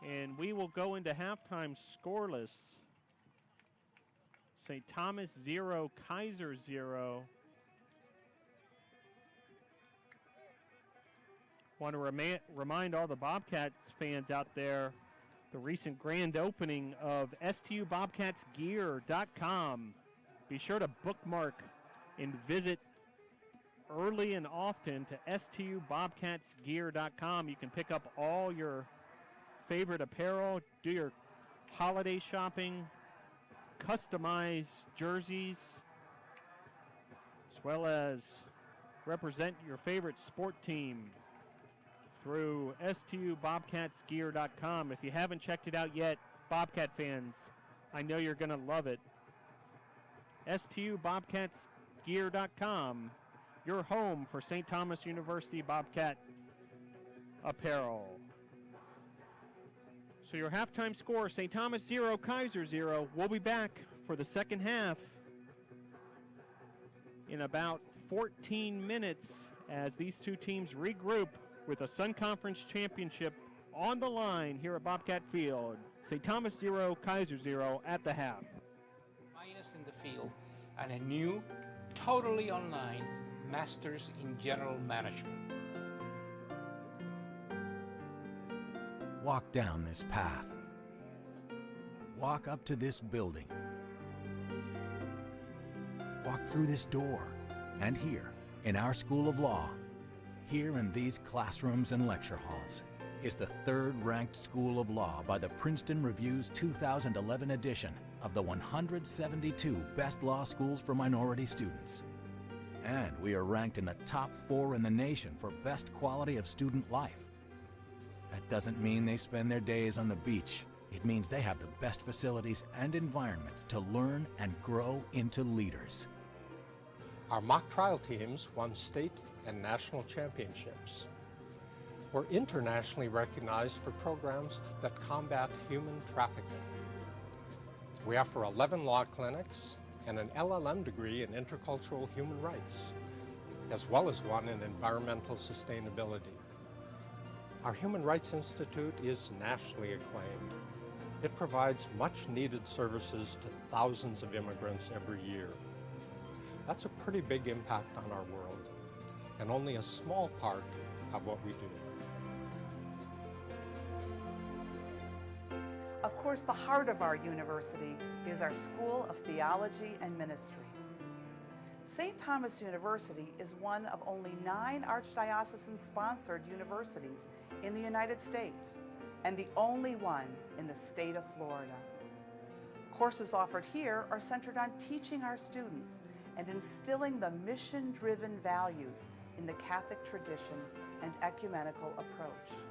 And we will go into halftime scoreless. St. Thomas 0, Kaiser 0. Want to remind all the Bobcats fans out there the recent grand opening of STUBobcatsgear.com. Be sure to bookmark and visit early and often to STUBobcatsgear.com. You can pick up all your favorite apparel, do your holiday shopping, customize jerseys, as well as represent your favorite sport team through STUBobcatsgear.com. If you haven't checked it out yet, Bobcat fans, I know you're going to love it. STUBobcatsgear.com, your home for St. Thomas University Bobcat apparel. So your halftime score, St. Thomas 0, Kaiser 0. We'll be back for the second half in about 14 minutes as these two teams regroup with a Sun Conference Championship on the line here at Bobcat Field. St. Thomas 0, Kaiser 0 at the half. Minus in the field and a new, totally online Masters in General Management. Walk down this path. Walk up to this building. Walk through this door. And here, in our School of Law, here in these classrooms and lecture halls, is the third-ranked School of Law by the Princeton Review's 2011 edition of the 172 Best Law Schools for Minority Students. And we are ranked in the top 4 in the nation for best quality of student life. That doesn't mean they spend their days on the beach. It means they have the best facilities and environment to learn and grow into leaders. Our mock trial teams won state and national championships. We're internationally recognized for programs that combat human trafficking. We offer 11 law clinics and an LLM degree in intercultural human rights, as well as one in environmental sustainability. Our Human Rights Institute is nationally acclaimed. It provides much needed services to thousands of immigrants every year. That's a pretty big impact on our world, and only a small part of what we do. Of course, the heart of our university is our School of Theology and Ministry. St. Thomas University is one of only 9 archdiocesan-sponsored universities in the United States, and the only one in the state of Florida. Courses offered here are centered on teaching our students and instilling the mission-driven values in the Catholic tradition and ecumenical approach.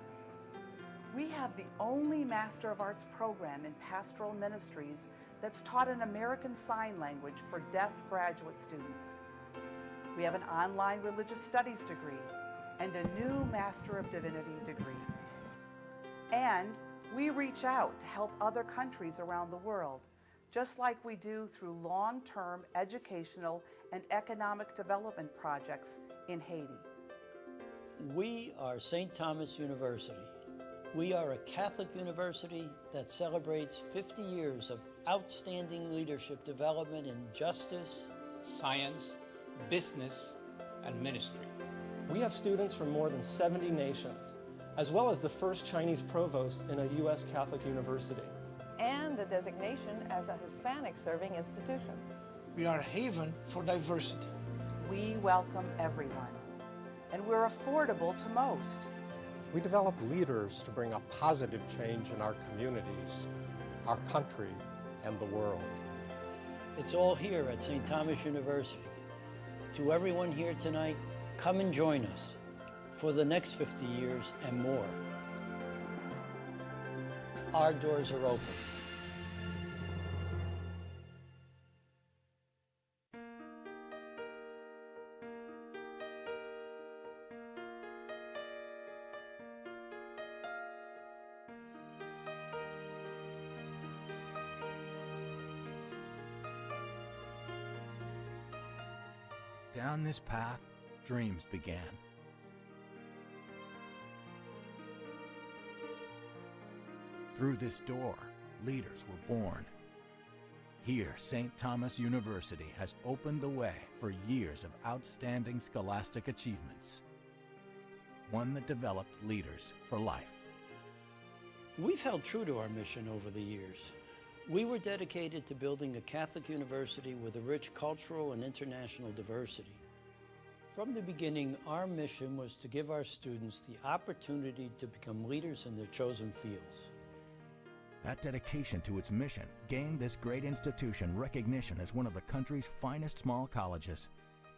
We have the only Master of Arts program in pastoral ministries that's taught in American Sign Language for deaf graduate students. We have an online religious studies degree and a new Master of Divinity degree. And we reach out to help other countries around the world, just like we do through long-term educational and economic development projects in Haiti. We are St. Thomas University. We are a Catholic university that celebrates 50 years of outstanding leadership development in justice, Science, business, and ministry. We have students from more than 70 nations, as well as the first Chinese provost in a U.S. Catholic university. And the designation as a Hispanic serving institution. We are a haven for diversity. We welcome everyone, and we're affordable to most. We develop leaders to bring a positive change in our communities, our country, and the world. it's all here at St. Thomas University. To everyone here tonight, come and join us for the next 50 years and more. Our doors are open. Down this path, dreams began. Through this door, leaders were born. Here, St. Thomas University has opened the way for years of outstanding scholastic achievements. One that developed leaders for life. We've held true to our mission over the years. We were dedicated to building a Catholic university with a rich cultural and international diversity. From the beginning, our mission was to give our students the opportunity to become leaders in their chosen fields. That dedication to its mission gained this great institution recognition as one of the country's finest small colleges,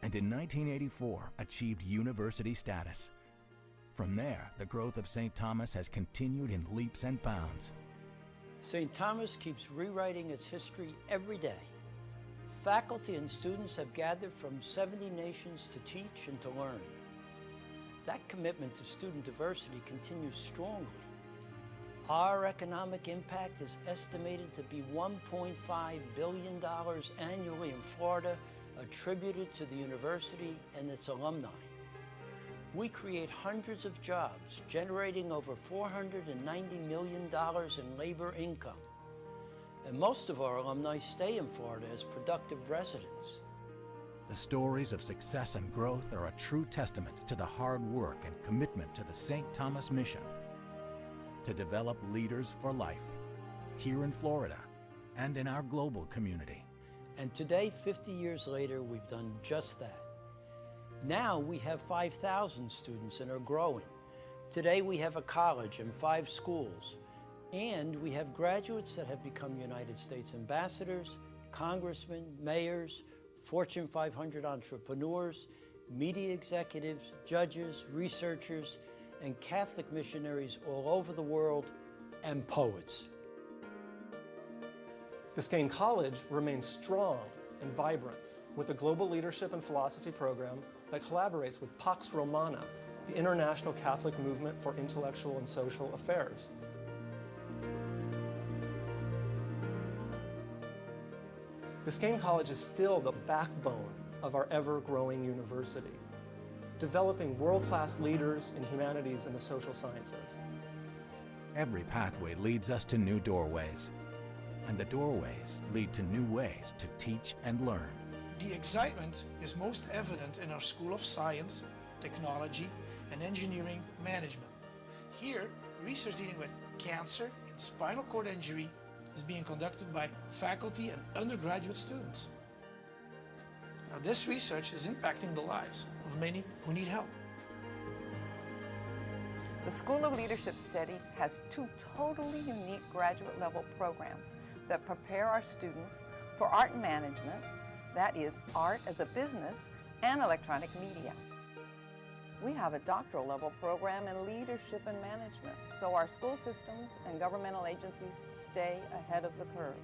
and in 1984 achieved university status. From there, the growth of St. Thomas has continued in leaps and bounds. St. Thomas keeps rewriting its history every day. Faculty and students have gathered from 70 nations to teach and to learn. That commitment to student diversity continues strongly. Our economic impact is estimated to be $1.5 billion annually in Florida, attributed to the university and its alumni. We create hundreds of jobs, generating over $490 million in labor income. And most of our alumni stay in Florida as productive residents. The stories of success and growth are a true testament to the hard work and commitment to the St. Thomas mission to develop leaders for life here in Florida and in our global community. And today, 50 years later, we've done just that. Now we have 5,000 students and are growing. Today we have a college and 5 schools. And we have graduates that have become United States ambassadors, congressmen, mayors, Fortune 500 entrepreneurs, media executives, judges, researchers, and Catholic missionaries all over the world, and poets. Biscayne College remains strong and vibrant with a global leadership and philosophy program that collaborates with Pax Romana, the International Catholic Movement for Intellectual and Social Affairs. Biscayne College is still the backbone of our ever-growing university, developing world-class leaders in humanities and the social sciences. Every pathway leads us to new doorways, and the doorways lead to new ways to teach and learn. The excitement is most evident in our School of Science, Technology, and Engineering Management. Here, research dealing with cancer and spinal cord injury is being conducted by faculty and undergraduate students. Now, this research is impacting the lives of many who need help. The School of Leadership Studies has 2 totally unique graduate-level programs that prepare our students for art management, that is, art as a business, and electronic media. We have a doctoral level program in leadership and management, so our school systems and governmental agencies stay ahead of the curve.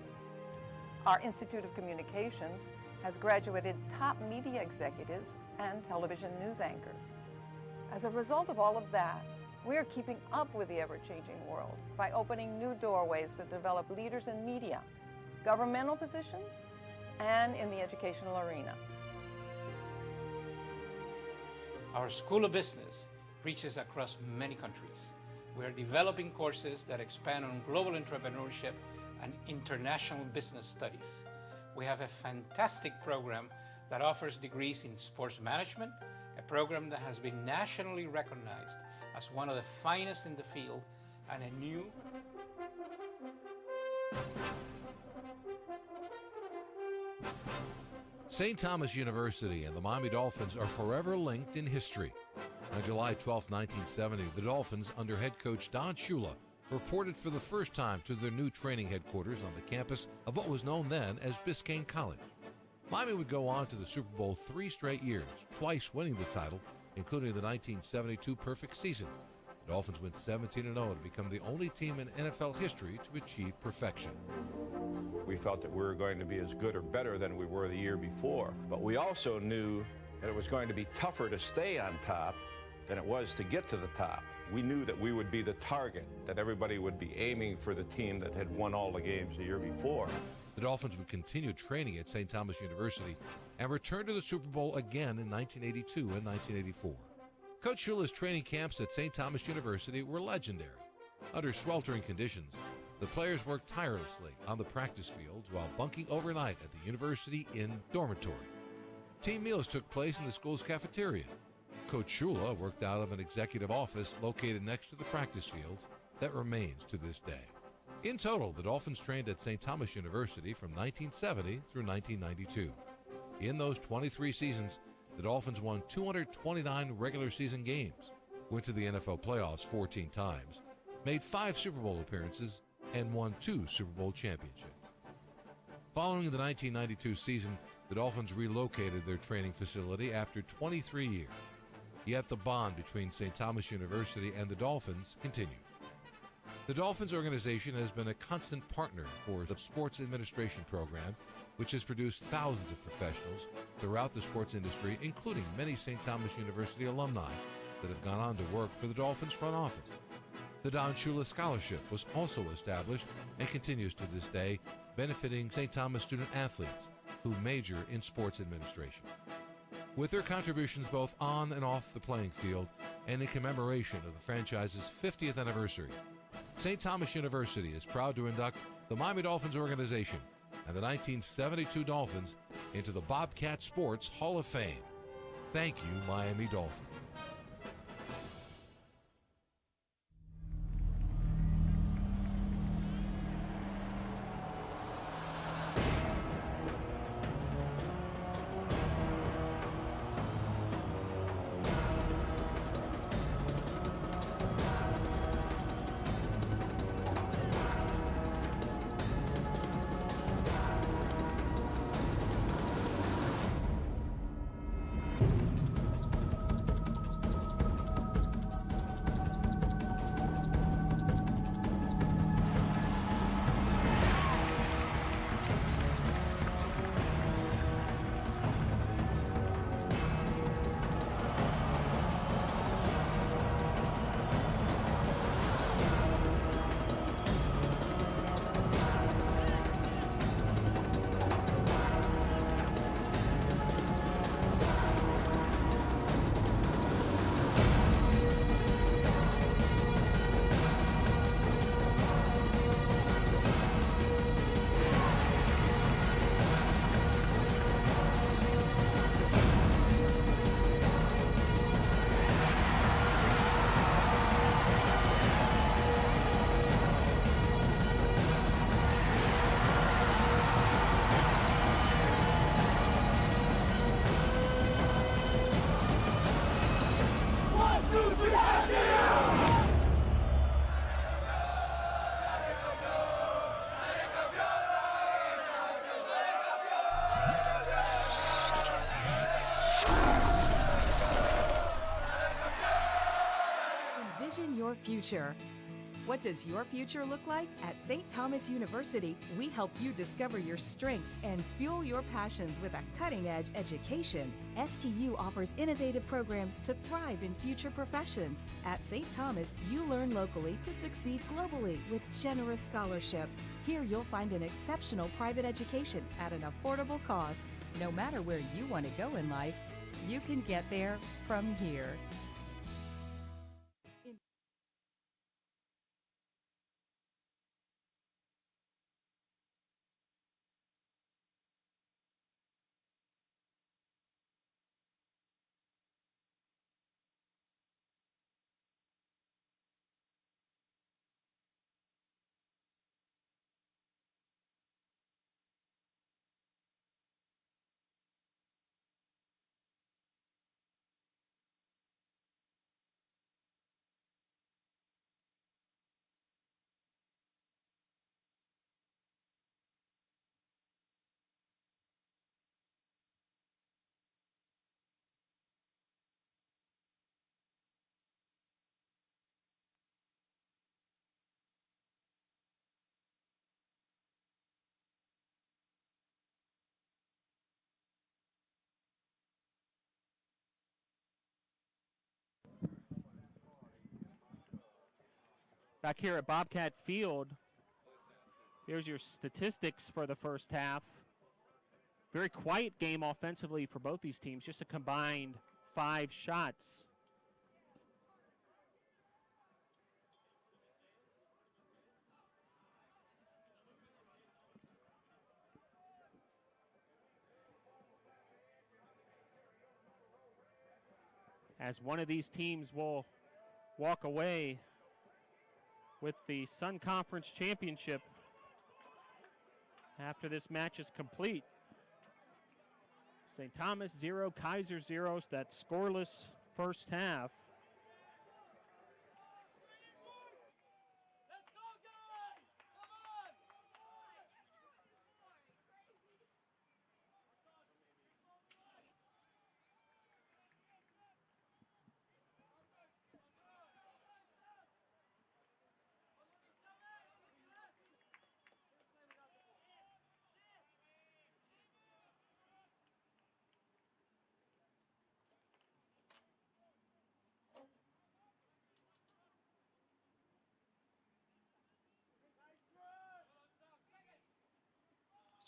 Our Institute of Communications has graduated top media executives and television news anchors. As a result of all of that, we are keeping up with the ever-changing world by opening new doorways that develop leaders in media, governmental positions, and in the educational arena. Our School of Business reaches across many countries. We are developing courses that expand on global entrepreneurship and international business studies. We have a fantastic program that offers degrees in sports management, a program that has been nationally recognized as one of the finest in the field, and a new St. Thomas University and the Miami Dolphins are forever linked in history. On July 12, 1970, the Dolphins, under head coach Don Shula, reported for the first time to their new training headquarters on the campus of what was known then as Biscayne College. Miami would go on to the Super Bowl 3 straight years, twice winning the title, including the 1972 perfect season. The Dolphins went 17-0 to become the only team in NFL history to achieve perfection. We felt that we were going to be as good or better than we were the year before, but we also knew that it was going to be tougher to stay on top than it was to get to the top. We knew that we would be the target, that everybody would be aiming for the team that had won all the games the year before. The Dolphins would continue training at St. Thomas University and return to the Super Bowl again in 1982 and 1984. Coach Shula's training camps at St. Thomas University were legendary. Under sweltering conditions, the players worked tirelessly on the practice fields while bunking overnight at the University Inn dormitory. Team meals took place in the school's cafeteria. Coach Shula worked out of an executive office located next to the practice fields that remains to this day. In total, the Dolphins trained at St. Thomas University from 1970 through 1992. In those 23 seasons, the Dolphins won 229 regular season games, went to the NFL playoffs 14 times, made 5 Super Bowl appearances, and won 2 Super Bowl championships. Following the 1992 season, the Dolphins relocated their training facility after 23 years. Yet the bond between St. Thomas University and the Dolphins continued. The Dolphins organization has been a constant partner for the Sports Administration Program, which has produced thousands of professionals throughout the sports industry, including many St. Thomas University alumni that have gone on to work for the Dolphins front office. The Don Shula Scholarship was also established and continues to this day, benefiting St. Thomas student athletes who major in sports administration. With their contributions both on and off the playing field and in commemoration of the franchise's 50th anniversary, St. Thomas University is proud to induct the Miami Dolphins organization and the 1972 Dolphins into the Bobcat Sports Hall of Fame. Thank you, Miami Dolphins. envision your future. What does your future look like? At St. Thomas University, we help you discover your strengths and fuel your passions with a cutting-edge education. STU offers innovative programs to thrive in future professions. At St. Thomas, you learn locally to succeed globally with generous scholarships. Here you'll find an exceptional private education at an affordable cost. No matter where you want to go in life, you can get there from here. Back here at Bobcat Field, here's your statistics for the first half. Very quiet game offensively for both these teams, just a combined 5 shots. As one of these teams will walk away with the Sun Conference Championship after this match is complete. St. Thomas 0, Kaiser 0, that scoreless first half.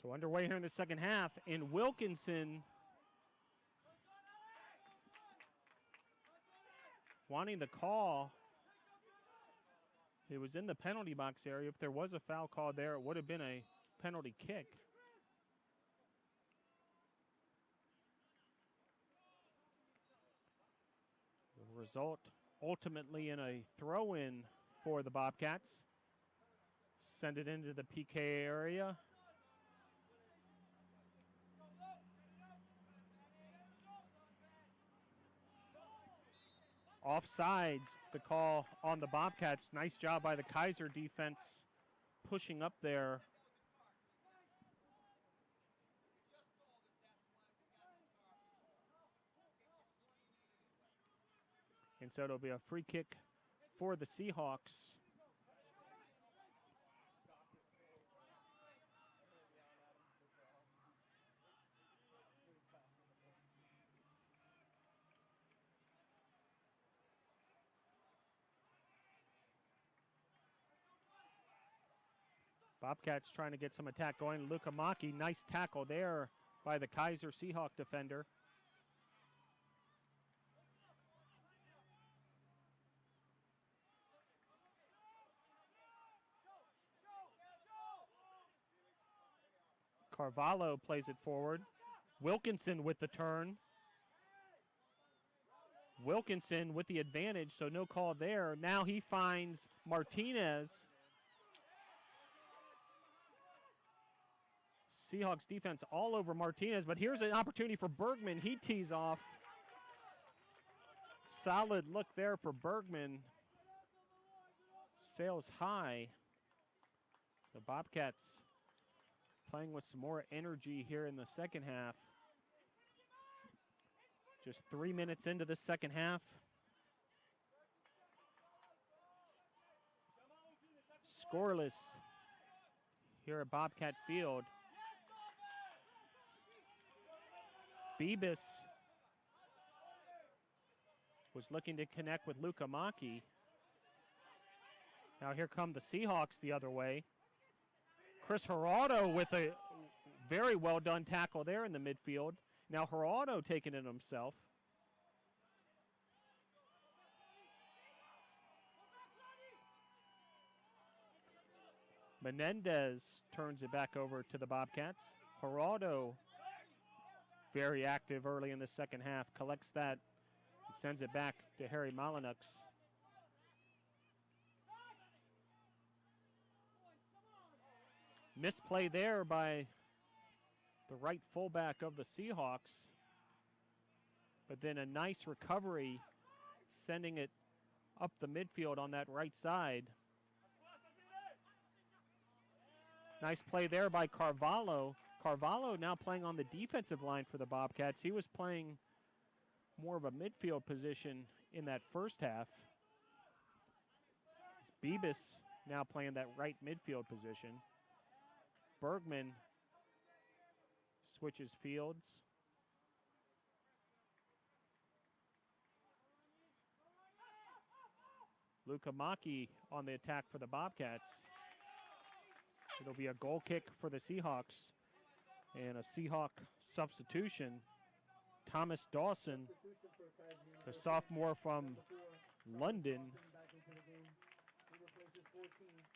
So underway here in the second half, and Wilkinson wanting the call. It was in the penalty box area. If there was a foul call there, it would have been a penalty kick. The result ultimately in a throw-in for the Bobcats. Send it into the PK area. Offsides, the call on the Bobcats. Nice job by the Kaiser defense pushing up there. And so it'll be a free kick for the Seahawks. Bobcats trying to get some attack going. Luka Maki, nice tackle there by the Kaiser Seahawk defender. Carvalho plays it forward. Wilkinson with the turn. Wilkinson with the advantage, so no call there. Now he finds Martinez. Seahawks defense all over Martinez, but here's an opportunity for Bergman. He tees off. Solid look there for Bergman. Sails high. The Bobcats playing with some more energy here in the second half. Just 3 minutes into the second half. Scoreless here at Bobcat Field. Bebus was looking to connect with Luca Maki. Now here come the Seahawks the other way. Chris Geraldo with a very well done tackle there in the midfield. Now Geraldo taking it himself. Menendez turns it back over to the Bobcats. Geraldo, very active early in the second half, collects that and sends it back to Harry Malinux. Misplay there by the right fullback of the Seahawks, but then a nice recovery, sending it up the midfield on that right side. Nice play there by Carvalho. Carvalho now playing on the defensive line for the Bobcats. He was playing more of a midfield position in that first half. Bebus now playing that right midfield position. Bergman switches fields. Luca Maki on the attack for the Bobcats. It'll be a goal kick for the Seahawks and a Seahawk substitution. Thomas Dawson, the sophomore from London,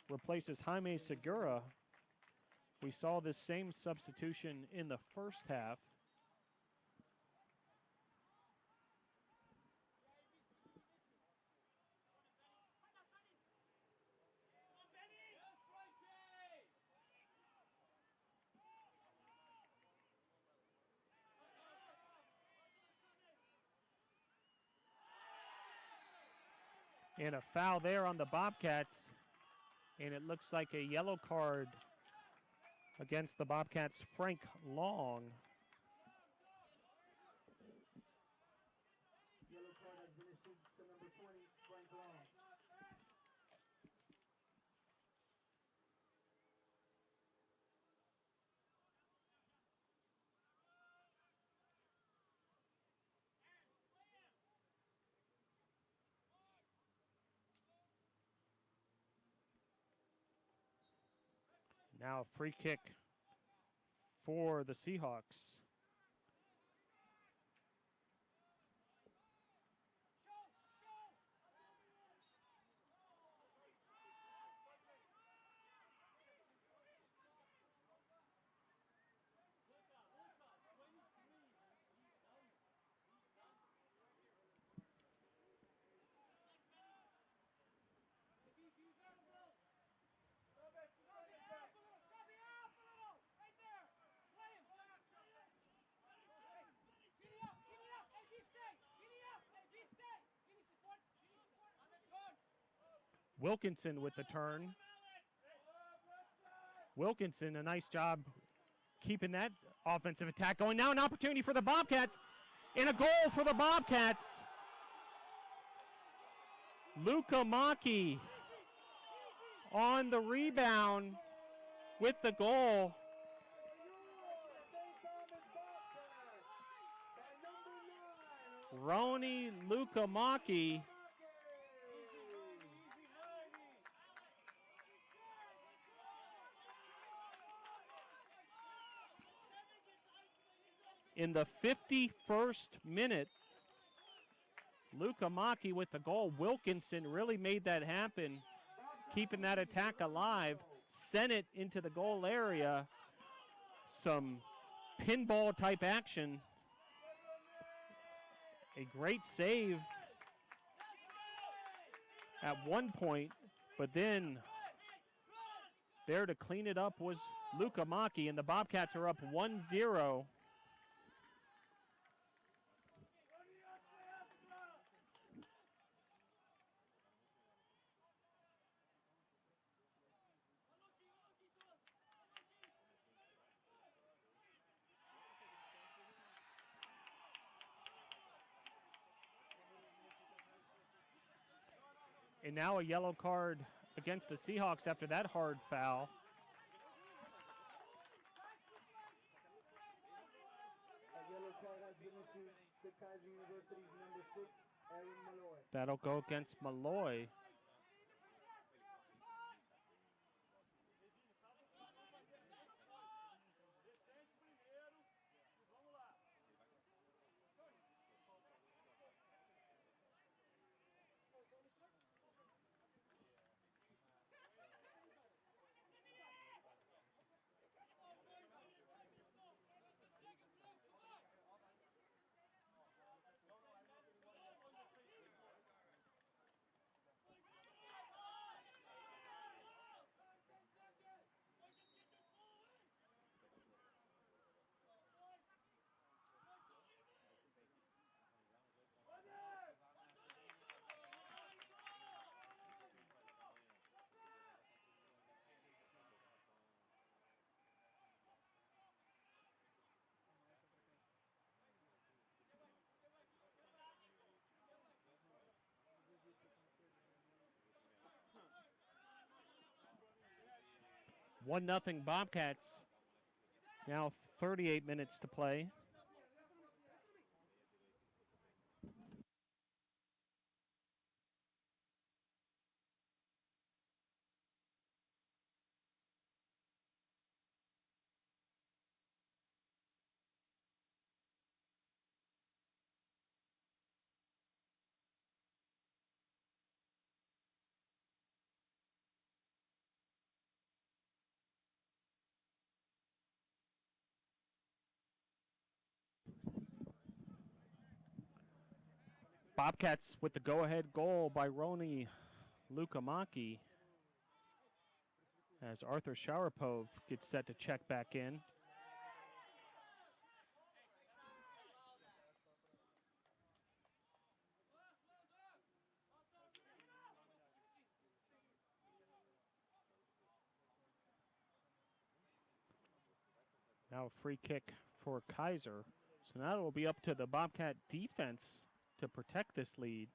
replaces Jaime Segura. We saw this same substitution in the first half. And a foul there on the Bobcats. And it looks like a yellow card against the Bobcats, Frank Long. Yellow card has been issued to number 20, Frank Long. Now a free kick for the Seahawks. Wilkinson with the turn. Wilkinson, a nice job keeping that offensive attack going. Now an opportunity for the Bobcats and a goal for the Bobcats. Luca Maki on the rebound with the goal. Roni Luca Maki. In the 51st minute, Luca Maki with the goal. Wilkinson really made that happen, keeping that attack alive, sent it into the goal area. Some pinball type action. A great save at one point, but then there to clean it up was Luca Maki, and the Bobcats are up 1-0. And now a yellow card against the Seahawks after that hard foul. A yellow card has been issued to Kaiser University's number 6, Aaron Malloy. That'll go against Malloy. One nothing Bobcats. Now 38 minutes to play. Bobcats with the go-ahead goal by Roni Lukamaki as Arthur Sharapov gets set to check back in. Now a free kick for Kaiser. So now it will be up to the Bobcat defense to protect this lead.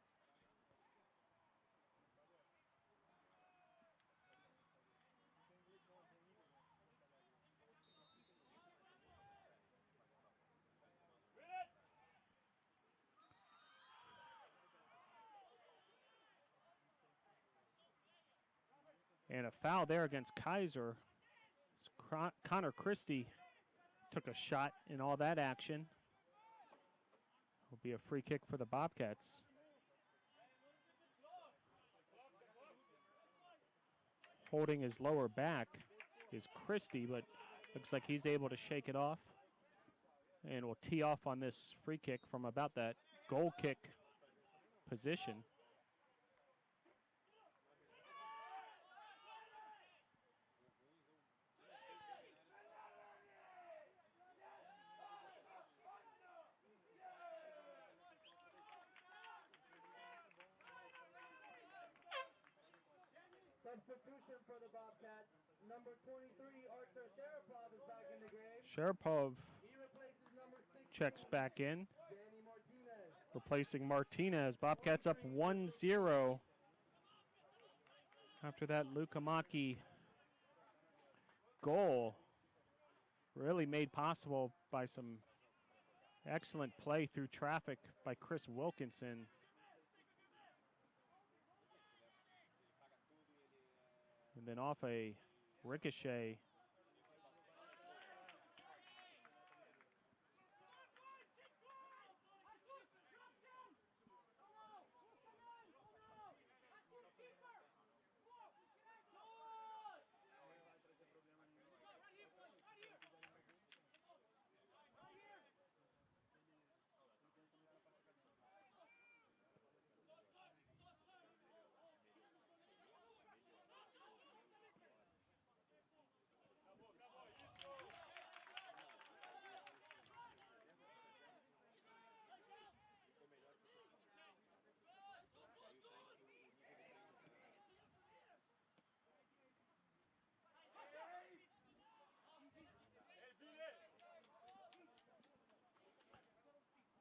And a foul there against Kaiser. Connor Christie took a shot in all that action. Will be a free kick for the Bobcats. Holding his lower back is Christie, but looks like he's able to shake it off. And will tee off on this free kick from about that goal kick position. Substitution for the Bobcats. Number 23, Arthur Sharapov is back in the game. Sharapov He replaces number 6. checks back in, Danny Martinez. replacing Martinez. Bobcats up 1-0 after that Lukamaki goal. Really made possible by some excellent play through traffic by Chris Wilkinson. And then off a ricochet.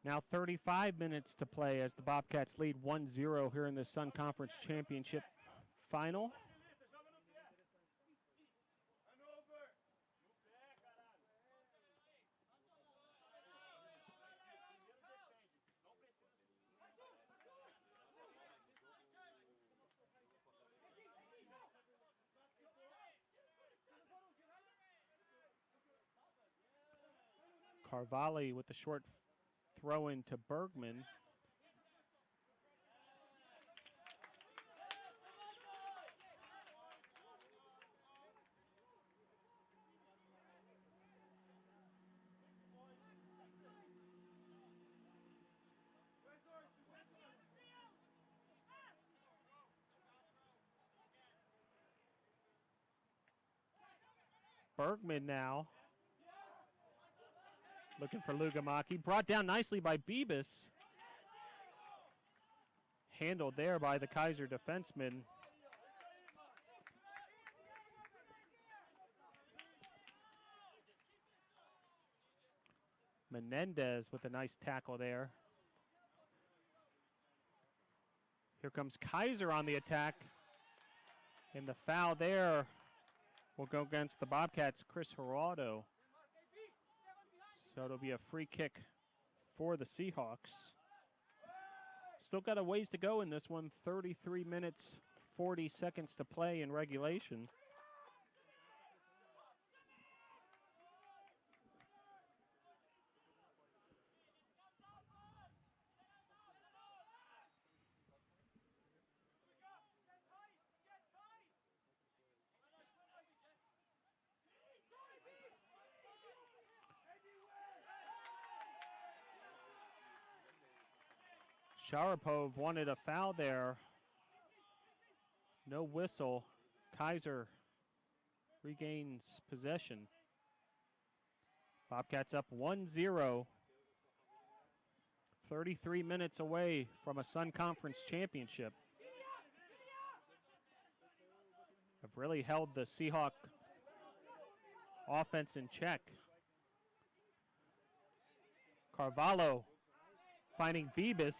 Now 35 minutes to play as the Bobcats lead 1-0 here in the Sun Conference Championship final. Carvalli with the short throw in to Bergman. Bergman now looking for Lugamaki. Brought down nicely by Bibas. Handled there by the Kaiser defenseman. Menendez with a nice tackle there. Here comes Kaiser on the attack. And the foul there will go against the Bobcats, Chris Geraldo. So it'll be a free kick for the Seahawks. Still got a ways to go in this one. 33 minutes, 40 seconds to play in regulation. Sharapov wanted a foul there. No whistle. Kaiser regains possession. Bobcats up 1-0. 33 minutes away from a Sun Conference championship. Have really held the Seahawk offense in check. Carvalho finding Bibas.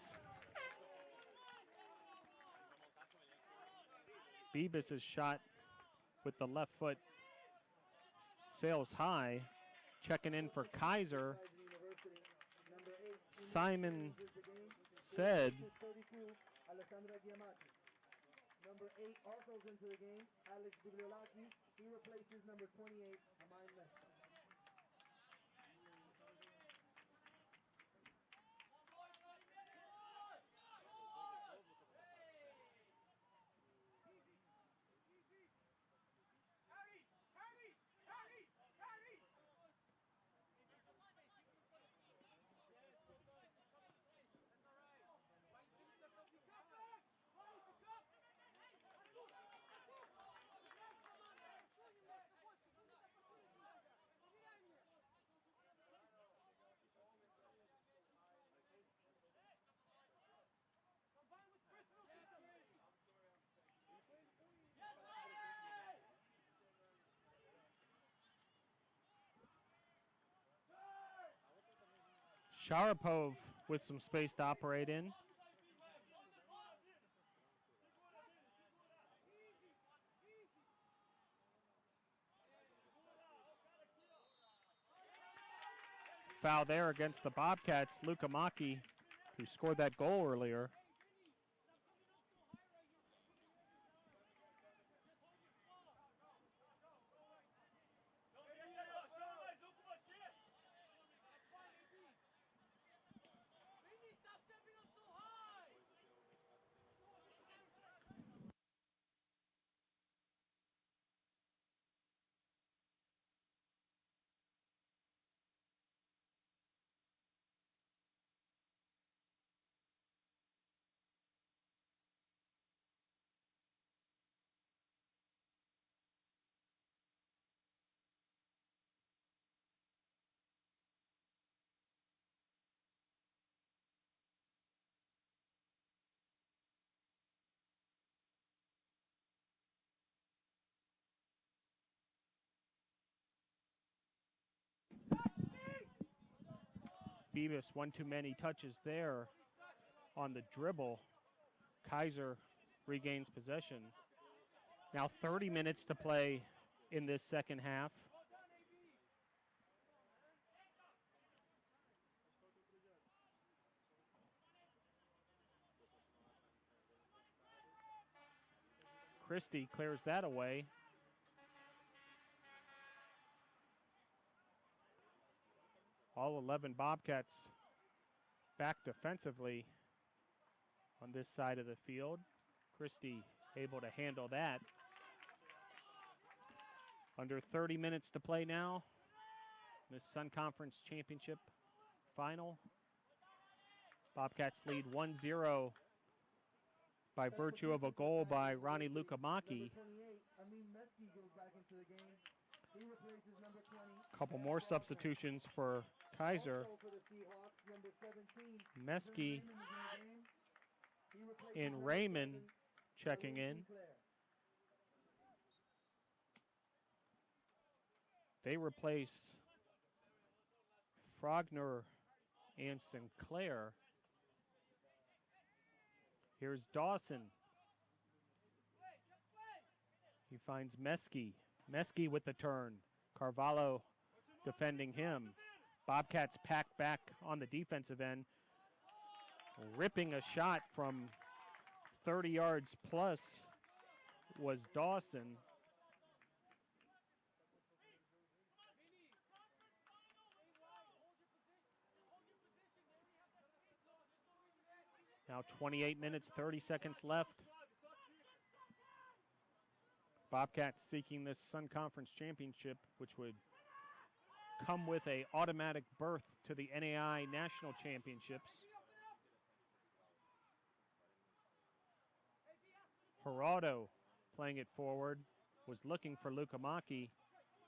Bibas' shot with the left foot sails high. Checking in for Kaiser. Simon said. Number 8 also into the game, Alex Bibliolakis. He replaces number 28, Amain Mestre. Sharapov with some space to operate in. Foul there against the Bobcats. Lukamaki, who scored that goal earlier. Bibas, one too many touches there on the dribble. Kaiser regains possession. Now 30 minutes to play in this second half. Christie clears that away. All 11 Bobcats back defensively on this side of the field. Christie able to handle that. Under 30 minutes to play now. This Sun Conference Championship final. Bobcats lead 1-0 by virtue of a goal by Ronnie Lukamaki. A couple more substitutions for Kaiser. Meski and Raymond checking in. They replace Frogner and Sinclair. Here's Dawson. He finds Meski. Meski with the turn. Carvalho defending him. Bobcats pack back on the defensive end. Ripping a shot from 30 yards plus was Dawson. Now 28 minutes, 30 seconds left. Bobcats seeking this Sun Conference Championship, which would come with an automatic berth to the NAI National Championships. Gerardo playing it forward, was looking for Lukamaki,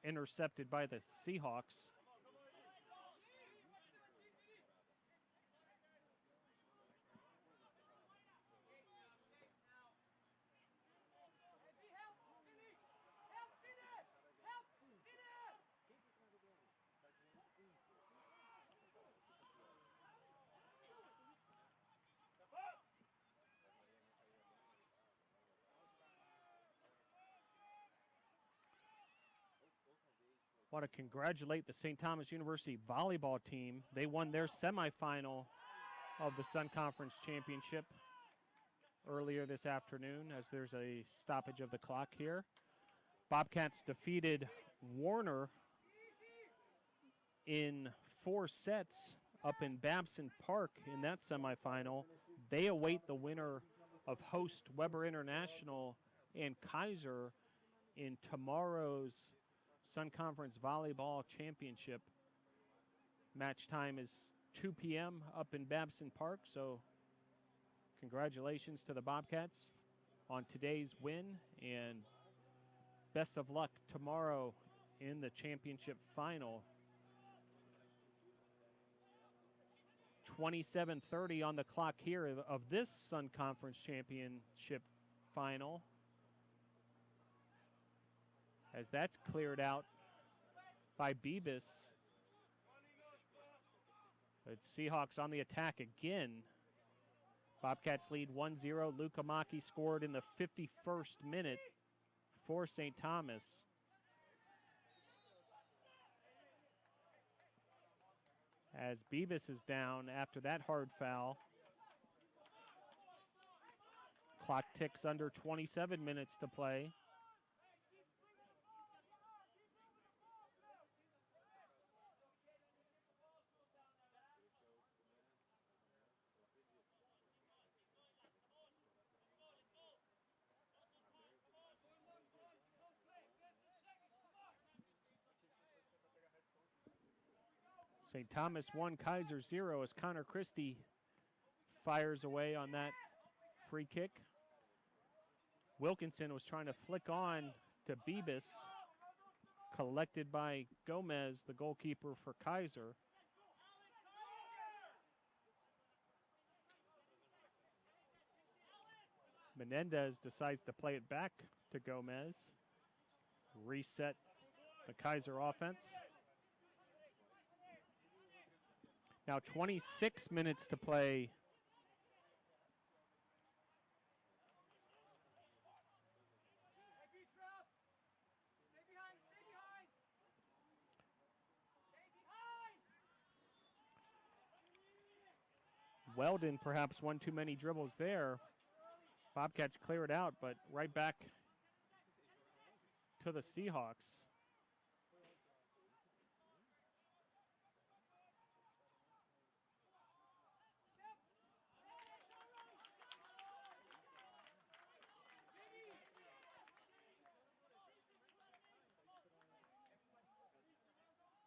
intercepted by the Seahawks. Want to congratulate the St. Thomas University volleyball team. They won their semifinal of the Sun Conference Championship earlier this afternoon, as there's a stoppage of the clock here. Bobcats defeated Warner in 4 sets up in Babson Park in that semifinal. They await the winner of host Weber International and Kaiser in tomorrow's Sun Conference Volleyball Championship. Match time is 2 p.m. up in Babson Park, so congratulations to the Bobcats on today's win, and best of luck tomorrow in the championship final. 27:30 on the clock here of this Sun Conference Championship final, as that's cleared out by Bebus. But Seahawks on the attack again. Bobcats lead 1-0. Lukamaki scored in the 51st minute for St. Thomas. As Bebus is down after that hard foul. Clock ticks under 27 minutes to play. St. Thomas 1, Kaiser 0 as Connor Christie fires away on that free kick. Wilkinson was trying to flick on to Bebus, collected by Gomez, the goalkeeper for Kaiser. Menendez decides to play it back to Gomez. Reset the Kaiser offense. Now 26 minutes to play. Weldon perhaps one too many dribbles there. Bobcats clear it out, but right back to the Seahawks.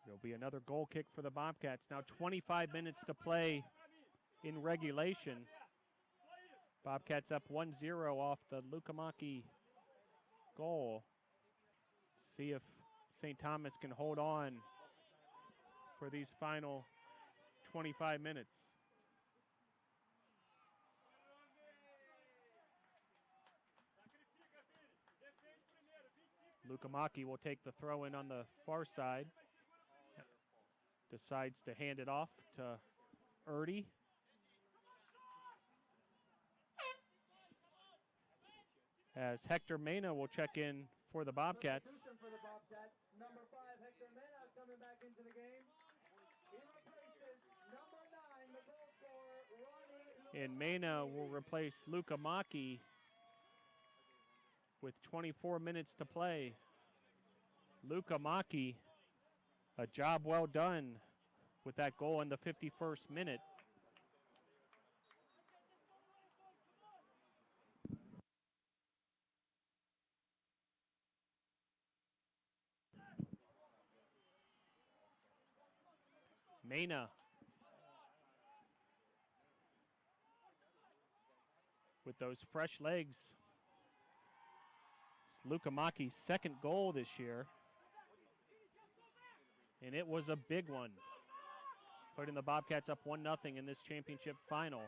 There'll be another goal kick for the Bobcats. Now 25 minutes to play in regulation. Bobcats up 1-0 off the Lukamaki goal. See if St. Thomas can hold on for these final 25 minutes. Lukamaki will take the throw in on the far side. Decides to hand it off to Erdy. As Hector Mena will check in for the Bobcats. For the Bobcats, number 5, Hector Mena, coming back into the game. He replaces number 9, the goal scorer, Ronnie. And Mena will replace Lukamaki with 24 minutes to play. Lukamaki, a job well done with that goal in the 51st minute. Mena with those fresh legs. It's Lukamaki's second goal this year. And it was a big one, putting the Bobcats up 1-0 in this championship final.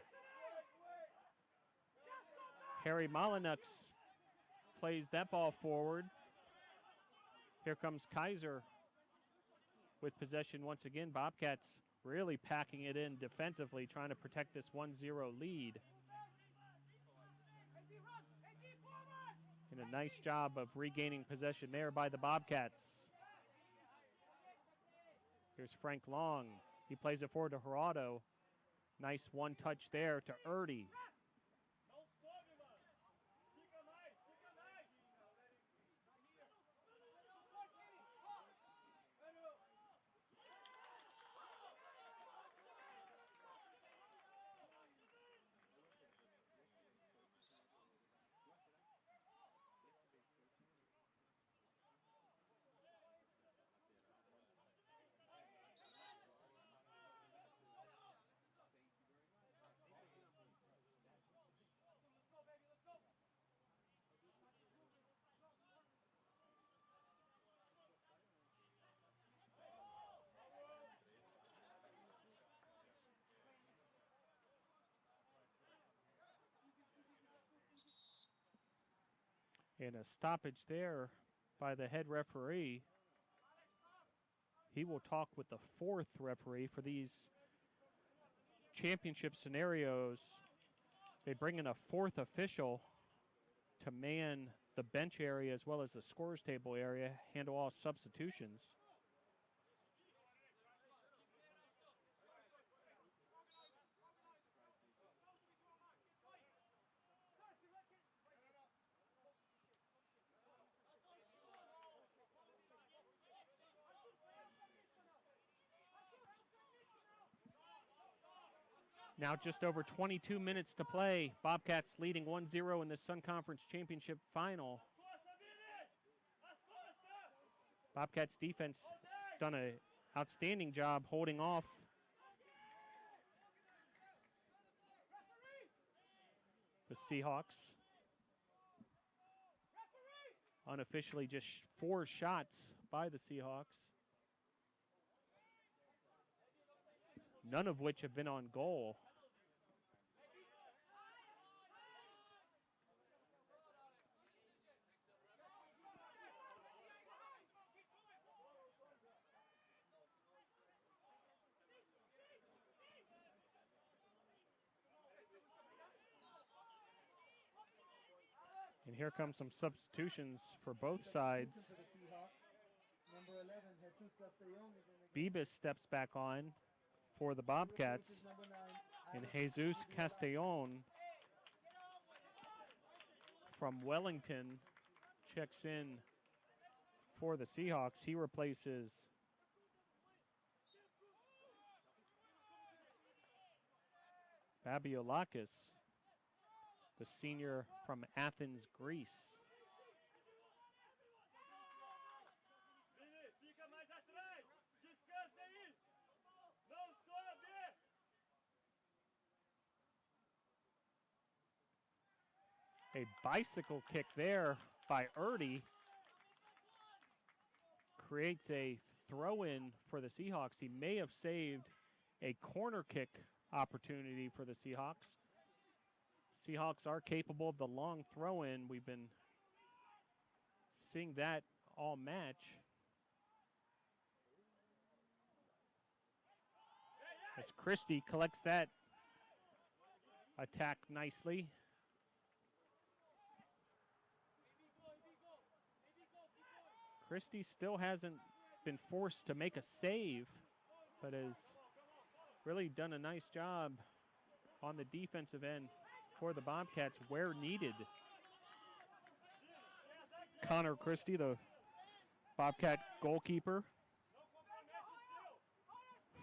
Harry Malinux plays that ball forward. Here comes Kaiser with possession once again. Bobcats really packing it in defensively, trying to protect this 1-0 lead. And a nice job of regaining possession there by the Bobcats. Here's Frank Long. He plays it forward to Gerardo. Nice one touch there to Erdy. And a stoppage there by the head referee. He will talk with the fourth referee for these championship scenarios. They bring in a fourth official to man the bench area as well as the scorers table area, handle all substitutions. Now just over 22 minutes to play. Bobcats leading 1-0 in the Sun Conference Championship final. Bobcats defense has done an outstanding job holding off the Seahawks. Unofficially just 4 shots by the Seahawks, none of which have been on goal. And here come some substitutions for both sides. Number 11, Jesus Castellon is in the Bibas steps back on for the Bobcats, and Jesus Castellon from Wellington checks in for the Seahawks. He replaces Babiolakis, the senior from Athens, Greece. A bicycle kick there by Erdy creates a throw-in for the Seahawks. He may have saved a corner kick opportunity for the Seahawks. Seahawks are capable of the long throw-in. We've been seeing that all match. As Christie collects that attack nicely. Christie still hasn't been forced to make a save, but has really done a nice job on the defensive end for the Bobcats where needed. Connor Christie, the Bobcat goalkeeper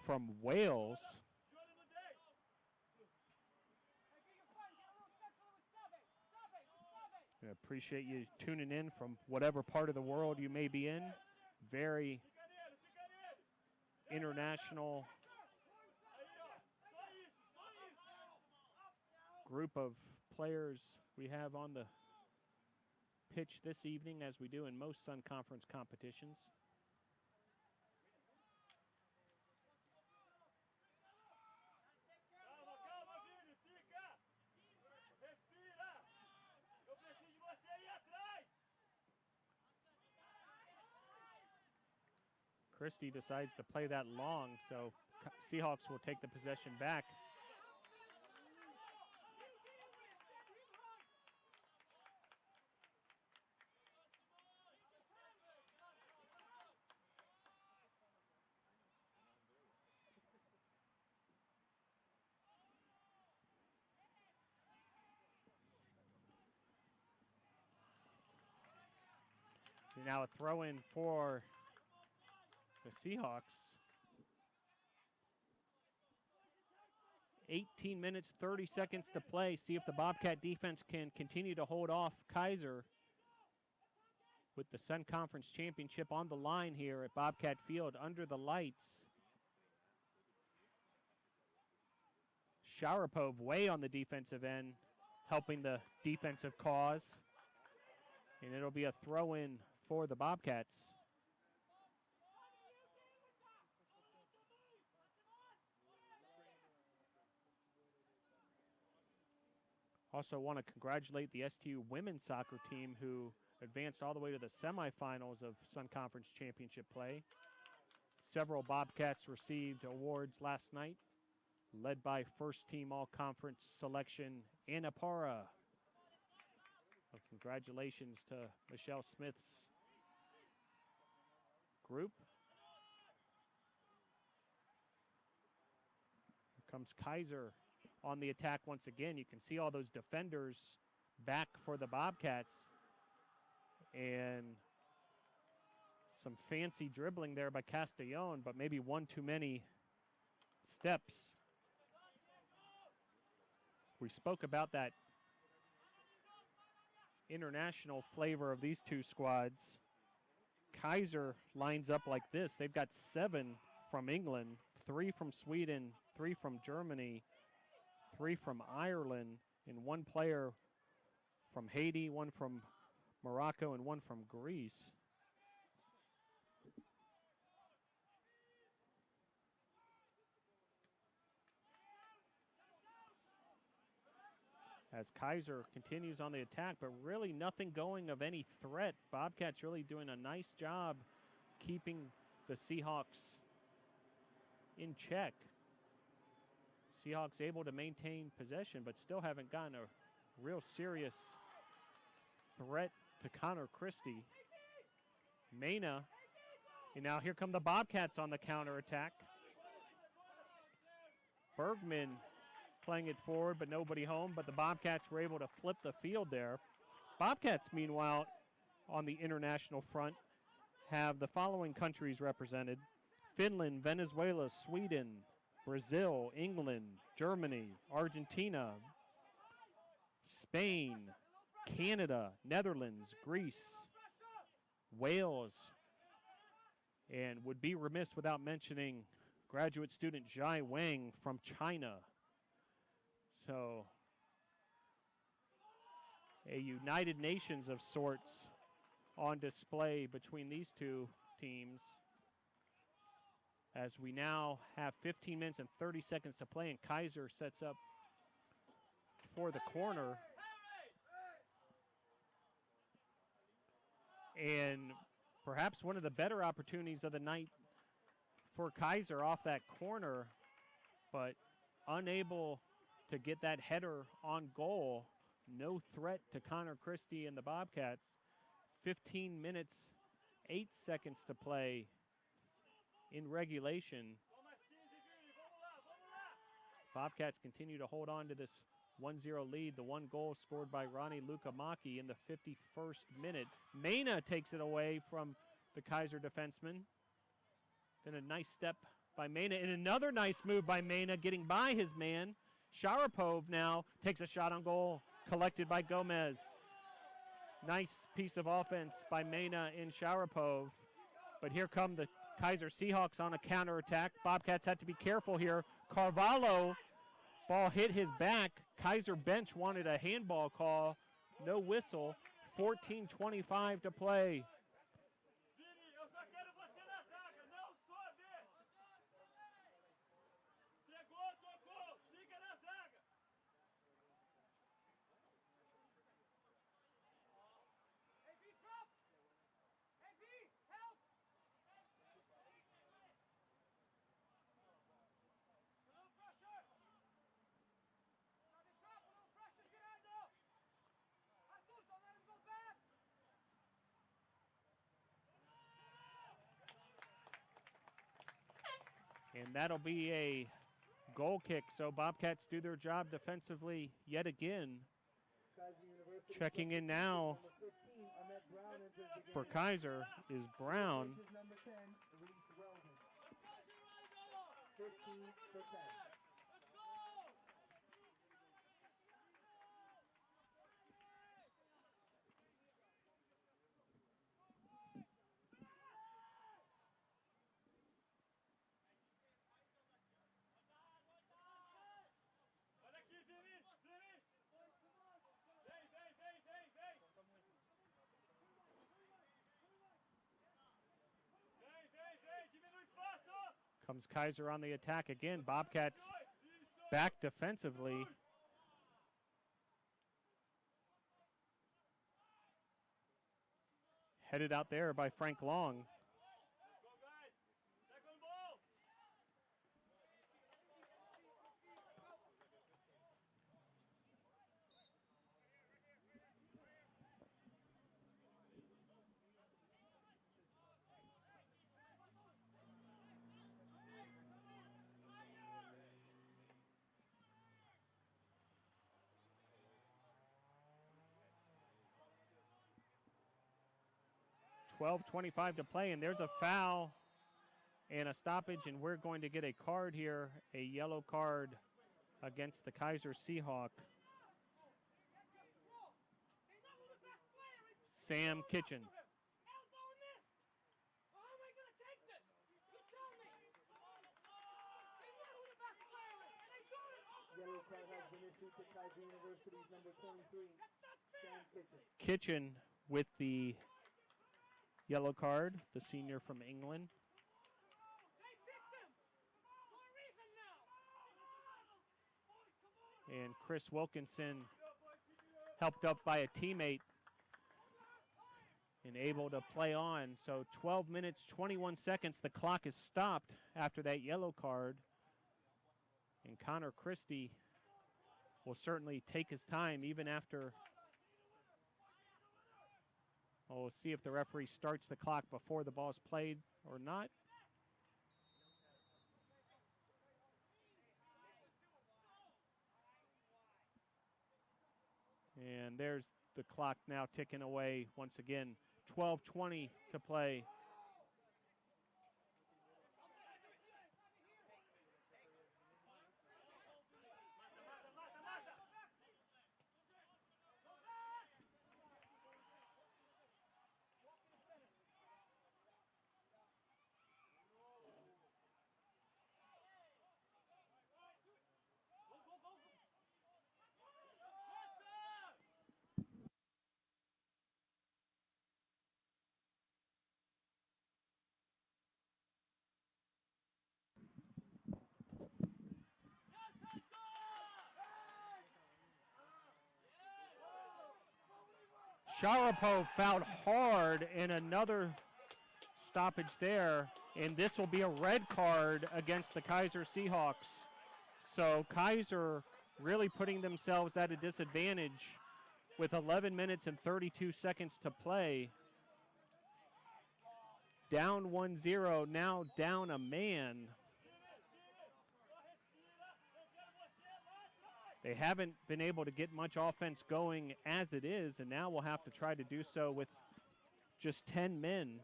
from Wales. I appreciate you tuning in from whatever part of the world you may be in. Very international group of players we have on the pitch this evening, as we do in most Sun Conference competitions. Christie decides to play that long, so Seahawks will take the possession back. Now a throw-in for the Seahawks. 18 minutes, 30 seconds to play. See if the Bobcat defense can continue to hold off Kaiser with the Sun Conference Championship on the line here at Bobcat Field under the lights. Sharapov way on the defensive end, helping the defensive cause. And it'll be a throw-in for the Bobcats. Also want to congratulate the STU women's soccer team who advanced all the way to the semifinals of Sun Conference Championship play. Several Bobcats received awards last night, led by first team all-conference selection Anna Parra. Well, congratulations to Michelle Smith's group. Here comes Kaiser on the attack once again. You can see all those defenders back for the Bobcats. And some fancy dribbling there by Castellon, but maybe one too many steps. We spoke about that international flavor of these two squads. Kaiser lines up like this. They've got 7 from England, 3 from Sweden, 3 from Germany, 3 from Ireland, and 1 player from Haiti, 1 from Morocco, and 1 from Greece. As Kaiser continues on the attack, but really nothing going of any threat. Bobcats really doing a nice job keeping the Seahawks in check. Seahawks able to maintain possession, but still haven't gotten a real serious threat to Connor Christie. Mena, and now here come the Bobcats on the counterattack. Bergman playing it forward, but nobody home, but the Bobcats were able to flip the field there. Bobcats, meanwhile, on the international front, have the following countries represented: Finland, Venezuela, Sweden, Brazil, England, Germany, Argentina, Spain, Canada, Netherlands, Greece, Wales, and would be remiss without mentioning graduate student Zhai Wang from China. So a United Nations of sorts on display between these two teams, as we now have 15 minutes and 30 seconds to play, and Kaiser sets up for the corner. And perhaps one of the better opportunities of the night for Kaiser off that corner, but unable to get that header on goal. No threat to Connor Christie and the Bobcats. 15 minutes, 8 seconds to play in regulation. Bobcats continue to hold on to this 1-0 lead. The one goal scored by Ronnie Lukamaki in the 51st minute. Mena takes it away from the Kaiser defenseman. Then a nice step by Mena, and another nice move by Mena, getting by his man. Sharapov now takes a shot on goal, collected by Gomez. Nice piece of offense by Mena in Sharapov. But here come the Kaiser Seahawks on a counterattack. Bobcats have to be careful here. Carvalho, ball hit his back. Kaiser bench wanted a handball call. No whistle. 14:25 to play. And that'll be a goal kick. So Bobcats do their job defensively yet again. Checking in now for Kaiser is Brown. 15 for 10. Comes Kaiser on the attack again. Bobcats back defensively. Headed out there by Frank Long. .25 to play, and there's a foul and a stoppage, and we're going to get a card here, a yellow card against the Kaiser Seahawk. Sam Kitchen. Yellow card has been issued to Kaiser University's number 23, Sam Kitchen. Kitchen with the yellow card, the senior from England. And Chris Wilkinson, helped up by a teammate and able to play on. So 12 minutes, 21 seconds. The clock is stopped after that yellow card. And Connor Christie will certainly take his time even after. Well, we'll see if the referee starts the clock before the ball's played or not. And there's the clock now ticking away once again. 12:20 to play. Sharapov fouled hard, and another stoppage there, and this will be a red card against the Kaiser Seahawks. So Kaiser really putting themselves at a disadvantage with 11 minutes and 32 seconds to play. Down 1-0, now down a man. They haven't been able to get much offense going as it is, and now we'll have to try to do so with just 10 men.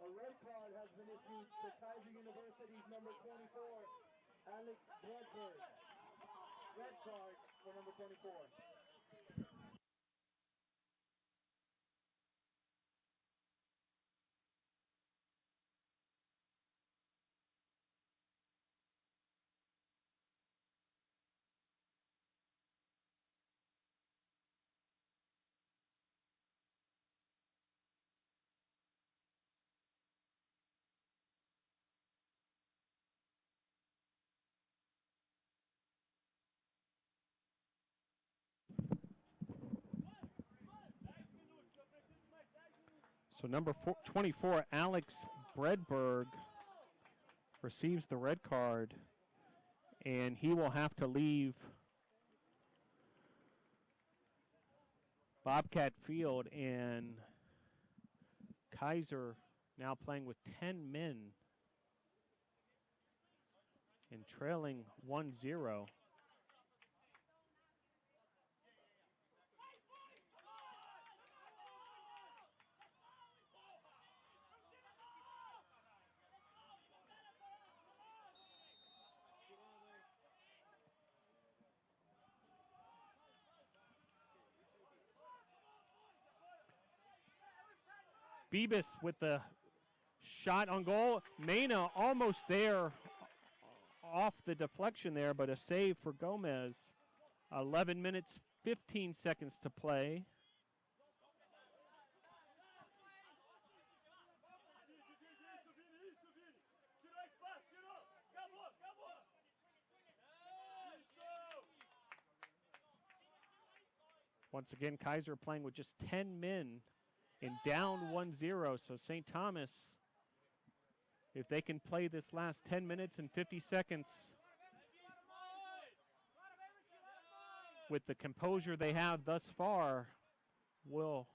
A red card has been issued for Kaiser University's number 24, Alex Bradford. Red card for number 24. So number 24, Alex Bredberg, receives the red card, and he will have to leave Bobcat Field, and Kaiser now playing with 10 men and trailing 1-0. Bebus with the shot on goal. Mena almost there off the deflection there, but a save for Gomez. 11 minutes, 15 seconds to play. Once again, Kaiser playing with just 10 men and down 1-0. So St. Thomas, if they can play this last 10 minutes and 50 seconds with the composure they have thus far, will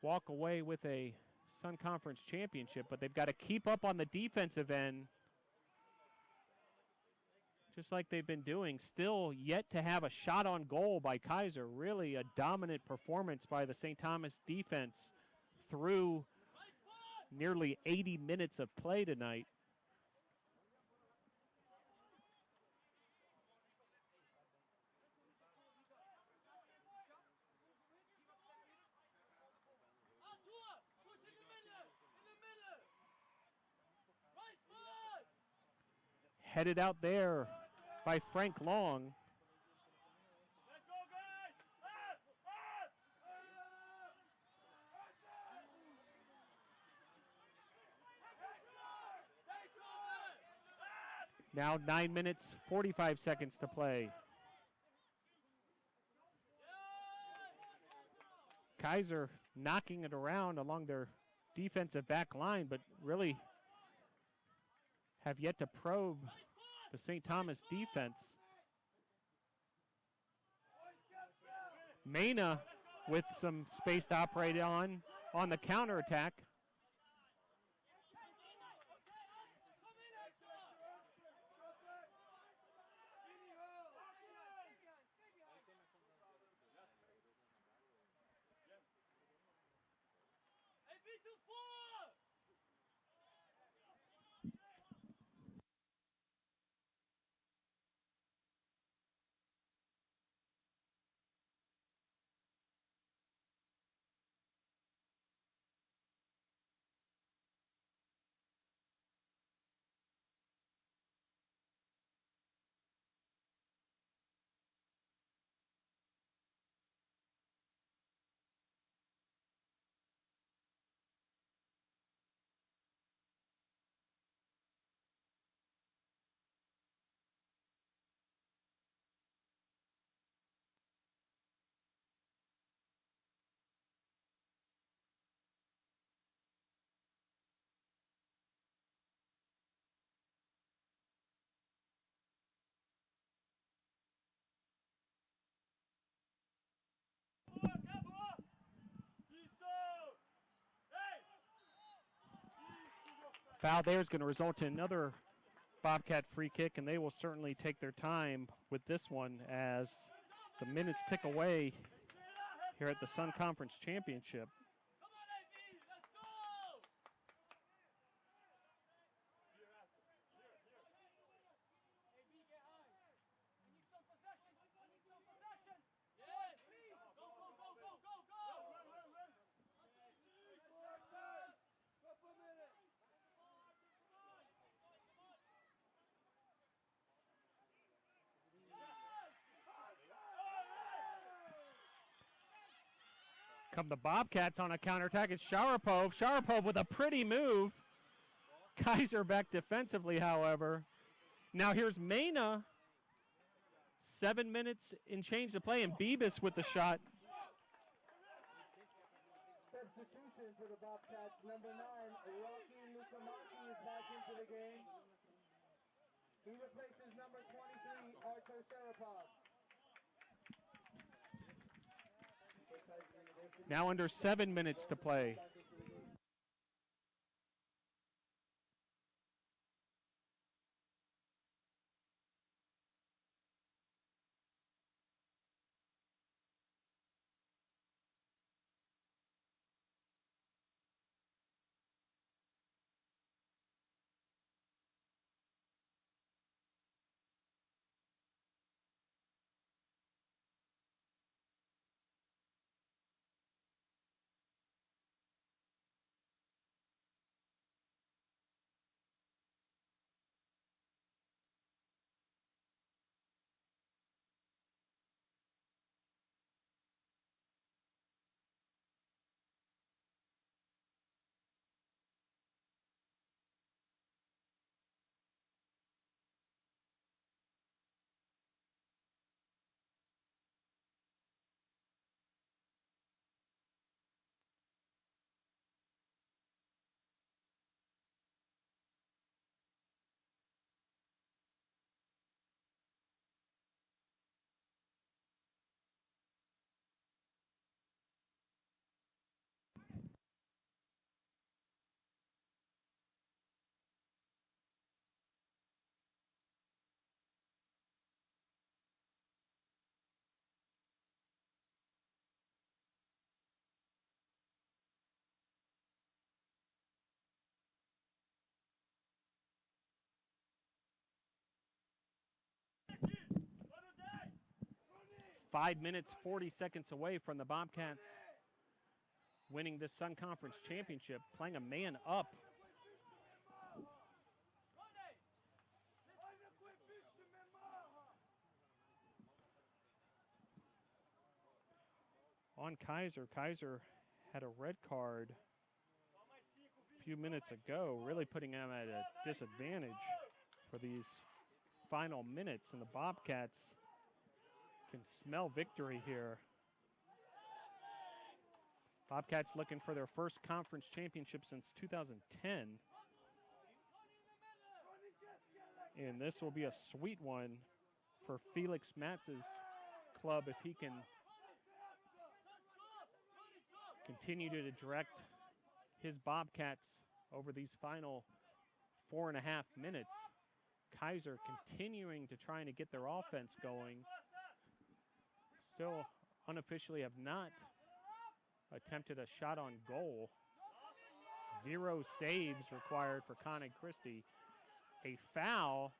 walk away with a Sun Conference championship. But they've got to keep up on the defensive end, just like they've been doing. Still yet to have a shot on goal by Kaiser. Really a dominant performance by the St. Thomas defense through nearly 80 minutes of play tonight. Headed out there by Frank Long. Now 9 minutes, 45 seconds to play. Kaiser knocking it around along their defensive back line, but really have yet to probe the St. Thomas defense. Mena with some space to operate on the counterattack. Foul there is going to result in another Bobcat free kick, and they will certainly take their time with this one as the minutes tick away here at the Sun Conference Championship. Come the Bobcats on a counterattack. It's Sharapov. Sharapov with a pretty move. Kaiser back defensively, however. Now here's Mena. 7 minutes in change to play, and Bebis with the shot. Substitution for the Bobcats, number 9, Rocky Lukamaki is back into the game. He replaces number 23, Artur Sharapov. Now under 7 minutes to play. Five minutes, 40 seconds away from the Bobcats winning this Sun Conference Championship, playing a man up. On Kaiser. Kaiser had a red card a few minutes ago, really putting him at a disadvantage for these final minutes, and the Bobcats can smell victory here. Bobcats looking for their first conference championship since 2010. And this will be a sweet one for Felix Matz's club if he can continue to direct his Bobcats over these final 4.5 minutes. Kaiser continuing to try to get their offense going. Still unofficially have not attempted a shot on goal. 0 saves required for Connie Christie. A foul,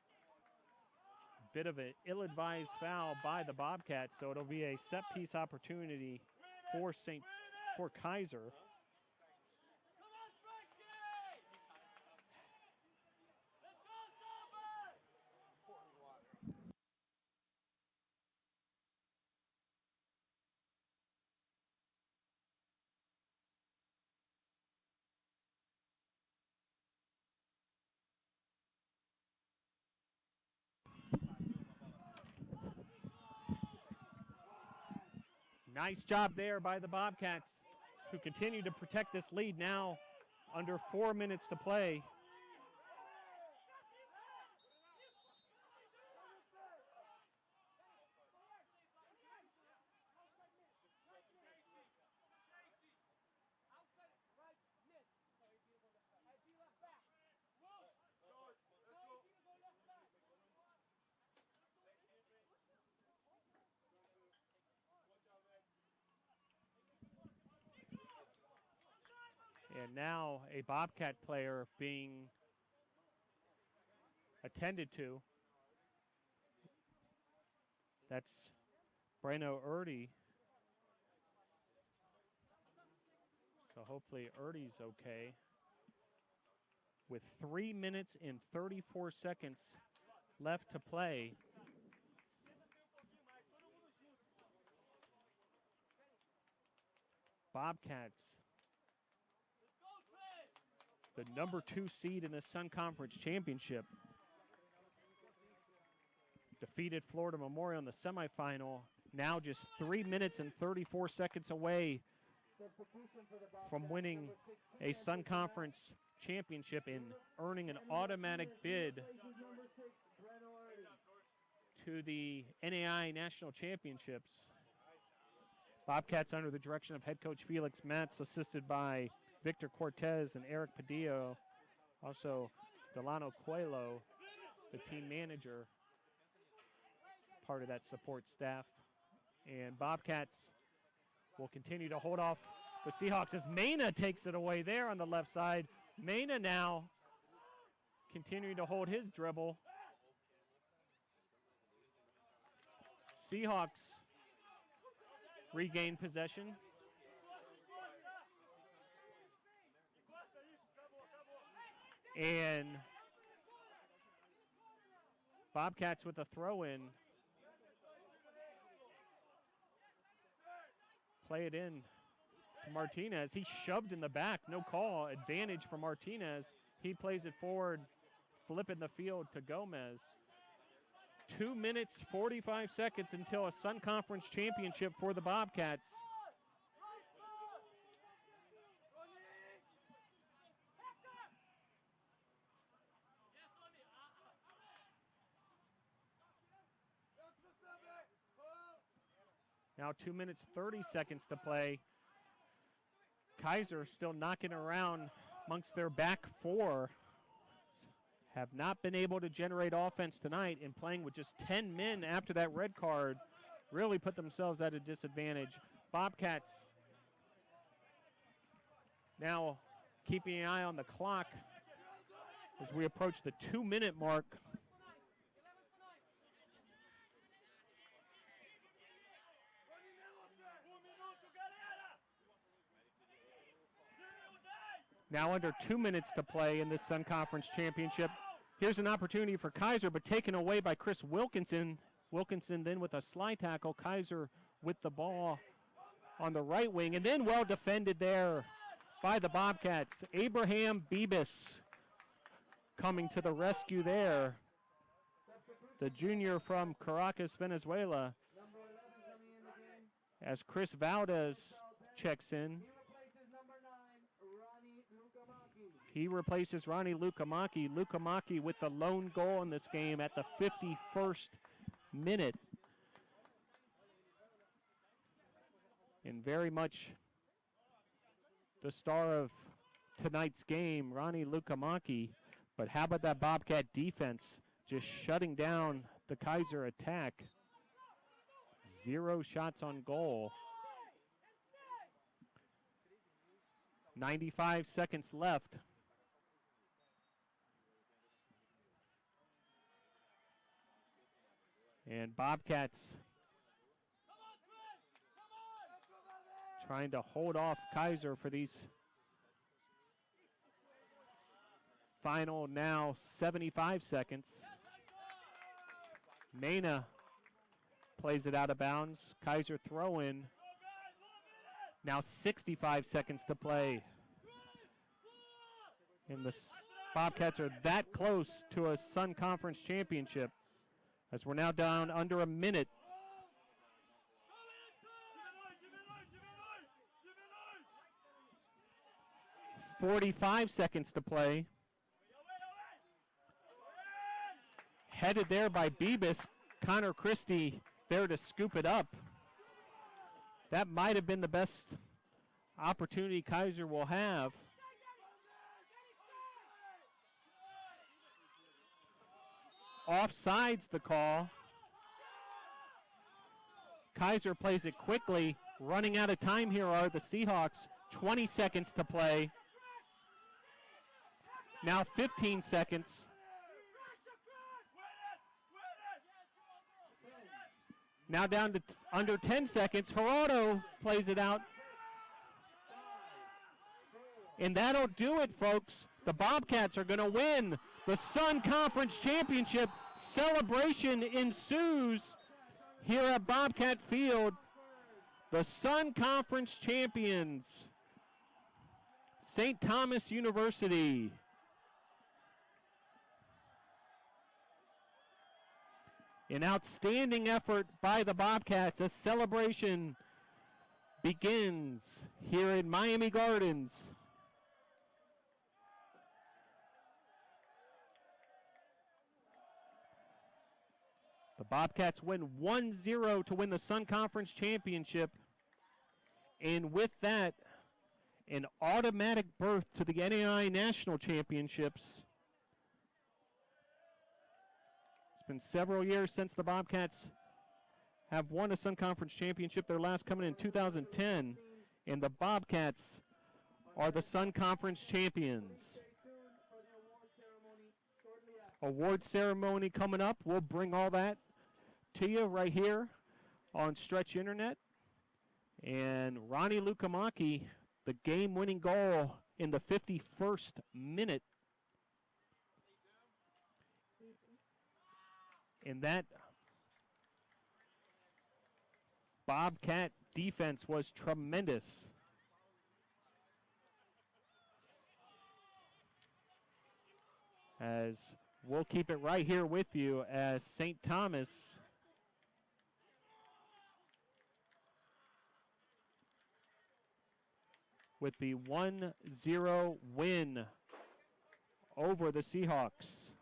bit of an ill-advised foul by the Bobcats, so it'll be a set-piece opportunity for Kaiser. Nice job there by the Bobcats, who continue to protect this lead now under 4 minutes to play. And now a Bobcat player being attended to. That's Breno Erdy. So hopefully Erdy's okay. With 3 minutes and 34 seconds left to play. Bobcats, the number 2 seed in the Sun Conference Championship, defeated Florida Memorial in the semifinal. Now just 3 minutes and 34 seconds away from winning a Sun Conference Championship and earning an automatic bid to the NAI National Championships. Bobcats under the direction of head coach Felix Metz, assisted by Victor Cortez and Eric Padillo. Also, Delano Coelho, the team manager, part of that support staff. And Bobcats will continue to hold off the Seahawks as Mena takes it away there on the left side. Mena now continuing to hold his dribble. Seahawks regain possession. And Bobcats with a throw-in. Play it in to Martinez. He shoved in the back. No call. Advantage for Martinez. He plays it forward, flipping the field to Gomez. 2 minutes, 45 seconds until a Sun Conference championship for the Bobcats. Now 2 minutes, 30 seconds to play. Kaiser still knocking around amongst their back four. Have not been able to generate offense tonight, and playing with just 10 men after that red card really put themselves at a disadvantage. Bobcats now keeping an eye on the clock as we approach the 2-minute mark. Now under 2 minutes to play in this Sun Conference Championship. Here's an opportunity for Kaiser, but taken away by Chris Wilkinson. Wilkinson then with a slide tackle. Kaiser with the ball on the right wing, and then well defended there by the Bobcats. Abraham Bibas coming to the rescue there. The junior from Caracas, Venezuela. As Chris Valdez checks in. He replaces Ronnie Lukamaki. Lukamaki with the lone goal in this game at the 51st minute. And very much the star of tonight's game, Ronnie Lukamaki. But how about that Bobcat defense just shutting down the Kaiser attack? 0 shots on goal. 95 seconds left. And Bobcats trying to hold off Kaiser for these final now 75 seconds. Mena plays it out of bounds. Kaiser throw in. Now 65 seconds to play. And the Bobcats are that close to a Sun Conference championship, as we're now down under a minute. .45 seconds to play. Headed there by Bibas. Connor Christie there to scoop it up. That might have been the best opportunity Kaiser will have. Offsides the call. Kaiser plays it quickly. Running out of time here are the Seahawks. 20 seconds to play. Now 15 seconds. Now down to under 10 seconds. Geraldo plays it out. And that'll do it, folks. The Bobcats are going to win the Sun Conference Championship. Celebration ensues here at Bobcat Field. The Sun Conference champions, St. Thomas University. An outstanding effort by the Bobcats as celebration begins here in Miami Gardens. The Bobcats win 1-0 to win the Sun Conference Championship. And with that, an automatic berth to the NAIA National Championships. It's been several years since the Bobcats have won a Sun Conference Championship, their last coming in 2010. And the Bobcats are the Sun Conference champions. Award ceremony coming up. We'll bring all that to you right here on Stretch Internet. And Ronnie Lukamaki, the game-winning goal in the 51st minute. And that Bobcat defense was tremendous. As we'll keep it right here with you as St. Thomas with the 1-0 win over the Seahawks.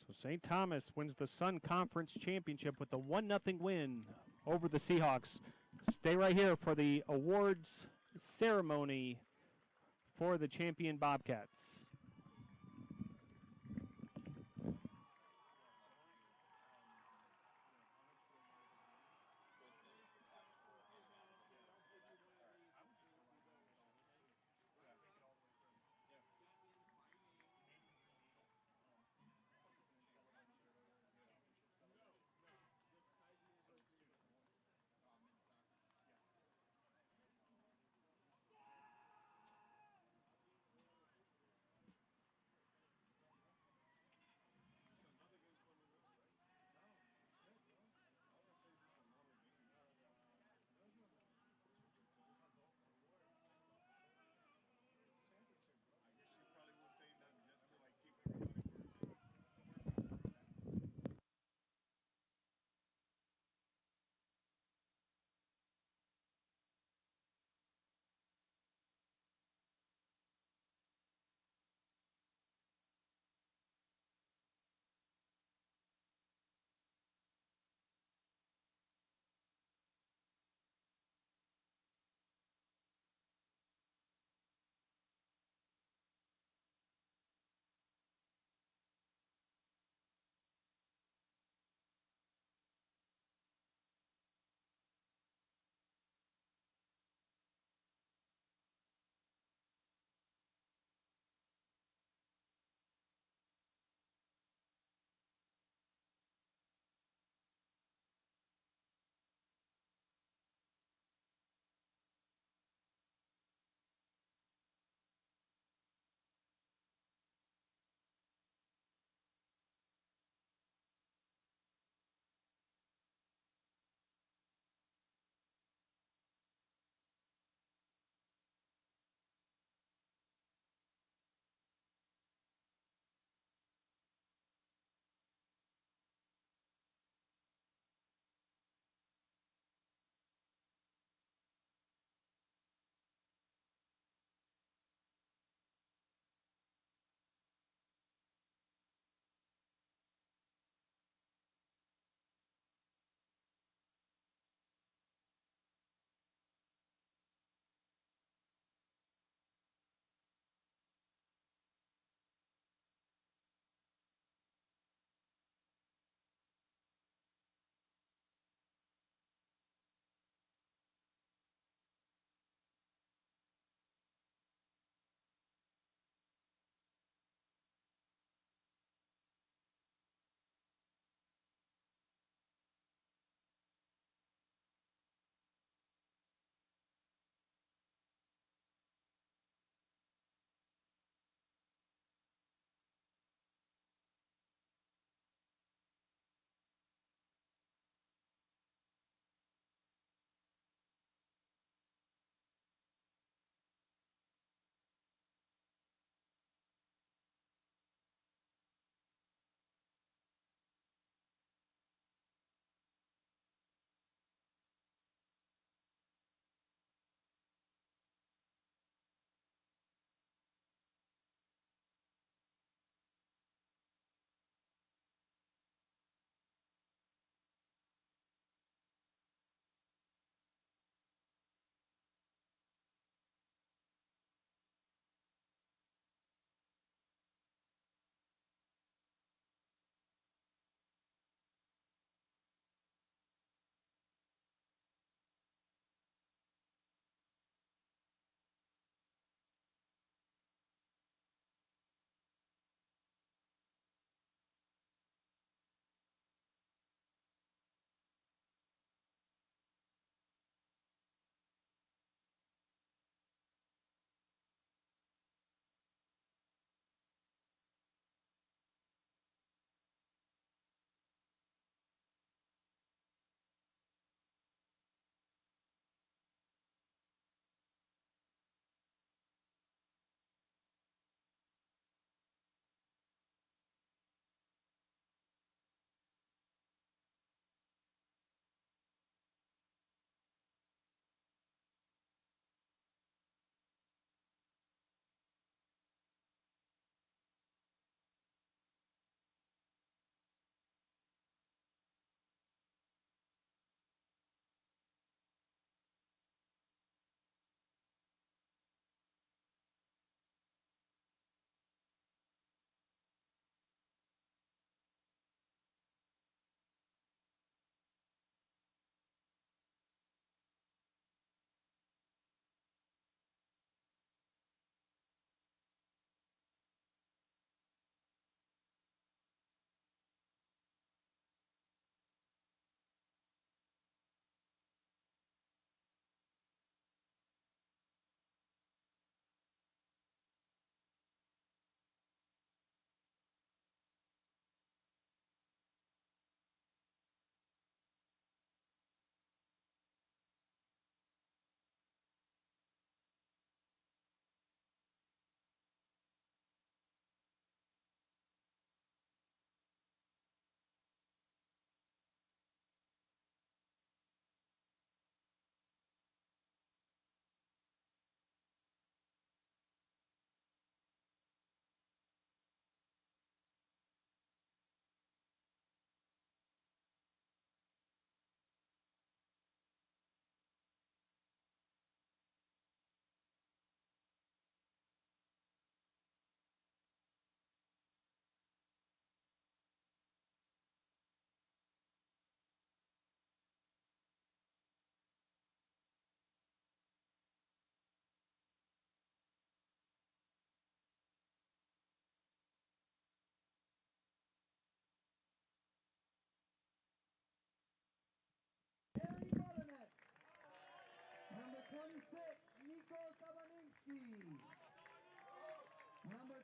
So St. Thomas wins the Sun Conference Championship with a 1-0 win over the Seahawks. Stay right here for the awards ceremony for the champion Bobcats.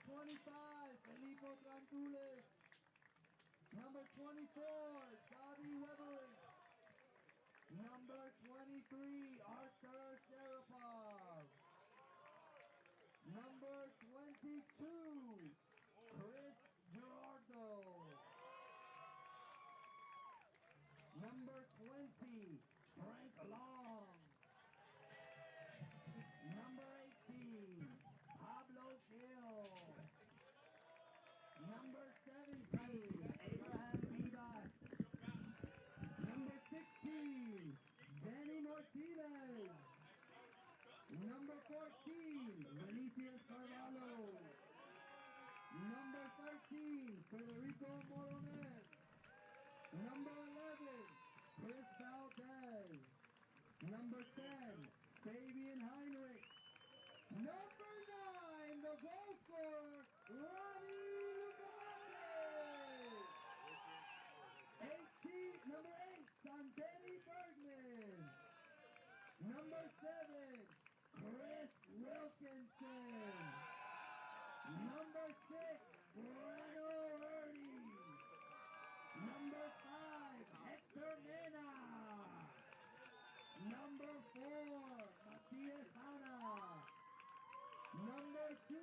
25, Filippo Trantulis. Number 24, Gabi Webering. Number 23, Arthur Sharapov. Number 22, Chris Gerardo. Number 20, Frank Long. Number 18, Pablo Gil. Number 17, Abraham Vivas. Number 16, Danny Martinez. Number 14, Vinicius Carvalho. Number 13, Federico Moronet. Number 11, Chris Valdez. Number 10, Fabian Heinrich. Number 9, the goal scorer, Ronnie Lucavante. Number 8, Santeri Bergman. Number 7, Chris Wilkinson. Number 6, Breno Erdes. Number 5, Hector Mena. Number 4, Matias Hanna. Number 2,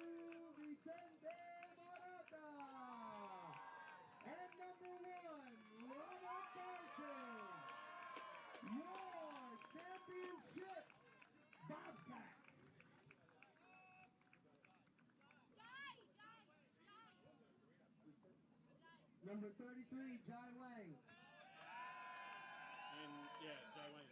Vicente Morata. And number 1, Robert Barton. Your championship Bobcats. Number 33, Jai Wang. And yeah, Jai Wang.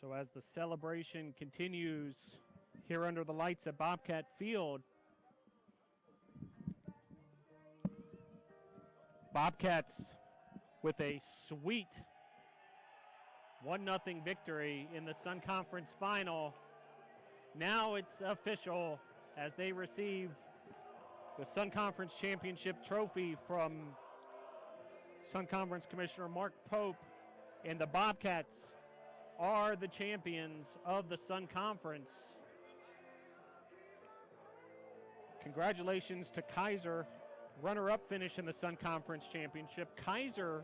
So as the celebration continues here under the lights at Bobcat Field, Bobcats with a sweet 1-0 victory in the Sun Conference Final. Now it's official as they receive the Sun Conference Championship trophy from Sun Conference Commissioner Mark Pope, and the Bobcats are the champions of the Sun Conference. Congratulations to Kaiser, runner-up finish in the Sun Conference Championship. Kaiser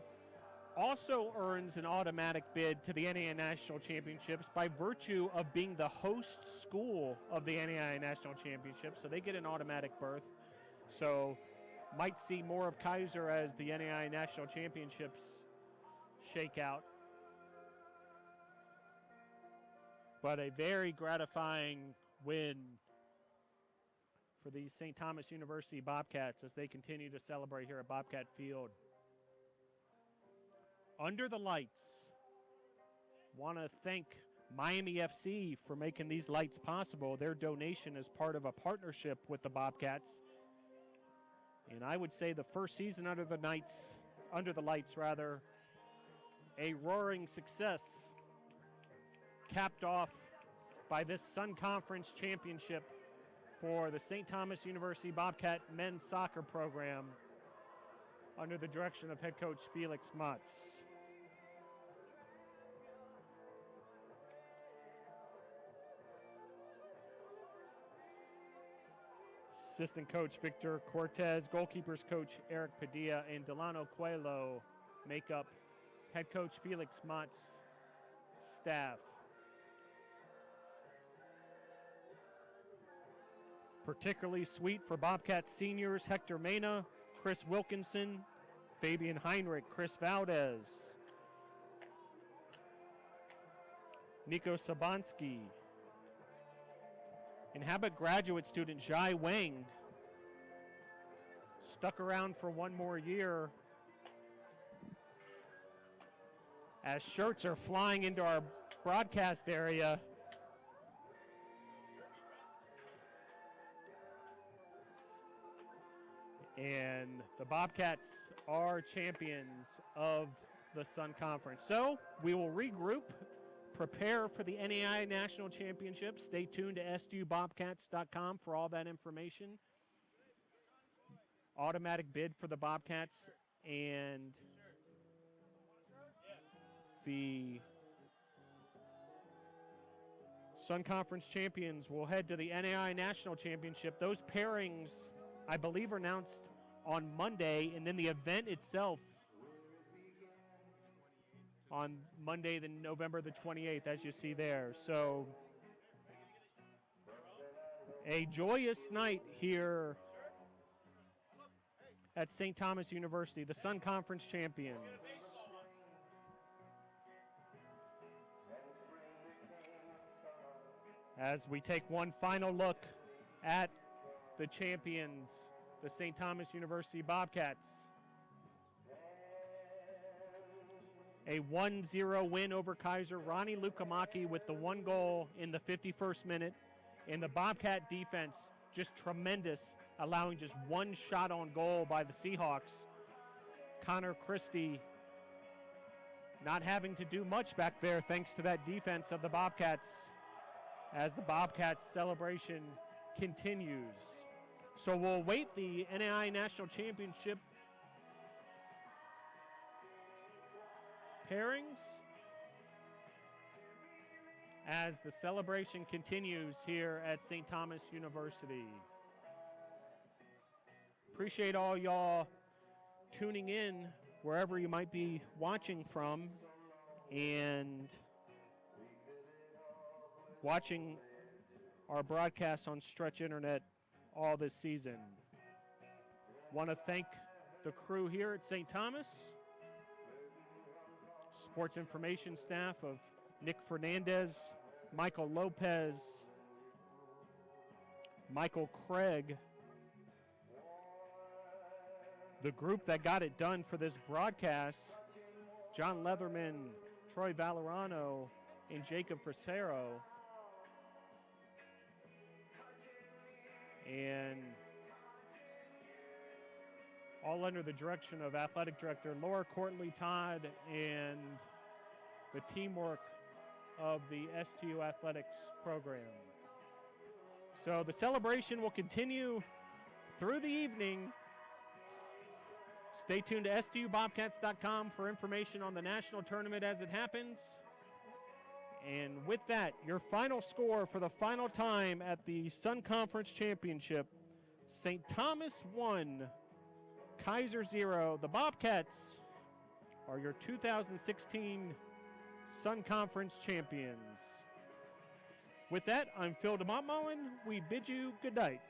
also earns an automatic bid to the NAIA National Championships by virtue of being the host school of the NAIA National Championship, so they get an automatic berth. So might see more of Kaiser as the NAIA National Championships shake out. But a very gratifying win for the St. Thomas University Bobcats as they continue to celebrate here at Bobcat Field. Under the lights, want to thank Miami FC for making these lights possible. Their donation is part of a partnership with the Bobcats. And I would say the first season under the lights, a roaring success, capped off by this Sun Conference Championship for the St. Thomas University Bobcat men's soccer program under the direction of head coach Felix Mutz. Assistant coach Victor Cortez, goalkeepers coach Eric Padilla, and Delano Coelho make up head coach Felix Mott's staff. Particularly sweet for Bobcats seniors Hector Mena, Chris Wilkinson, Fabian Heinrich, Chris Valdez, Nico Sabansky, and Habit graduate student Jai Wang stuck around for one more year as shirts are flying into our broadcast area. And the Bobcats are champions of the Sun Conference. So we will regroup, prepare for the NAI National Championship. Stay tuned to SDUBobcats.com for all that information. Automatic bid for the Bobcats, and the Sun Conference champions will head to the NAI National Championship. Those pairings, I believe, are announced on Monday, and then the event itself on Monday, November the 28th, as you see there. So a joyous night here at St. Thomas University, the Sun Conference champions. As we take one final look at the champions, the St. Thomas University Bobcats. A 1-0 win over Kaiser. Ronnie Lukamaki with the one goal in the 51st minute. And the Bobcat defense just tremendous, allowing just one shot on goal by the Seahawks. Connor Christie not having to do much back there thanks to that defense of the Bobcats as the Bobcats celebration continues. So we'll await the NAI National Championship pairings as the celebration continues here at St. Thomas University. Appreciate all y'all tuning in wherever you might be watching from and watching our broadcast on Stretch Internet all this season. Want to thank the crew here at St. Thomas, sports information staff of Nick Fernandez, Michael Lopez, Michael Craig, the group that got it done for this broadcast, John Leatherman, Troy Valerano, and Jacob Frasero. And all under the direction of Athletic Director Laura Courtney Todd and the teamwork of the STU Athletics program. So the celebration will continue through the evening. Stay tuned to STUBobcats.com for information on the national tournament as it happens. And with that, your final score for the final time at the Sun Conference Championship, St. Thomas 1, Kaiser 0. The Bobcats are your 2016 Sun Conference champions. With that, I'm Phil DeMontmollin. We bid you good night.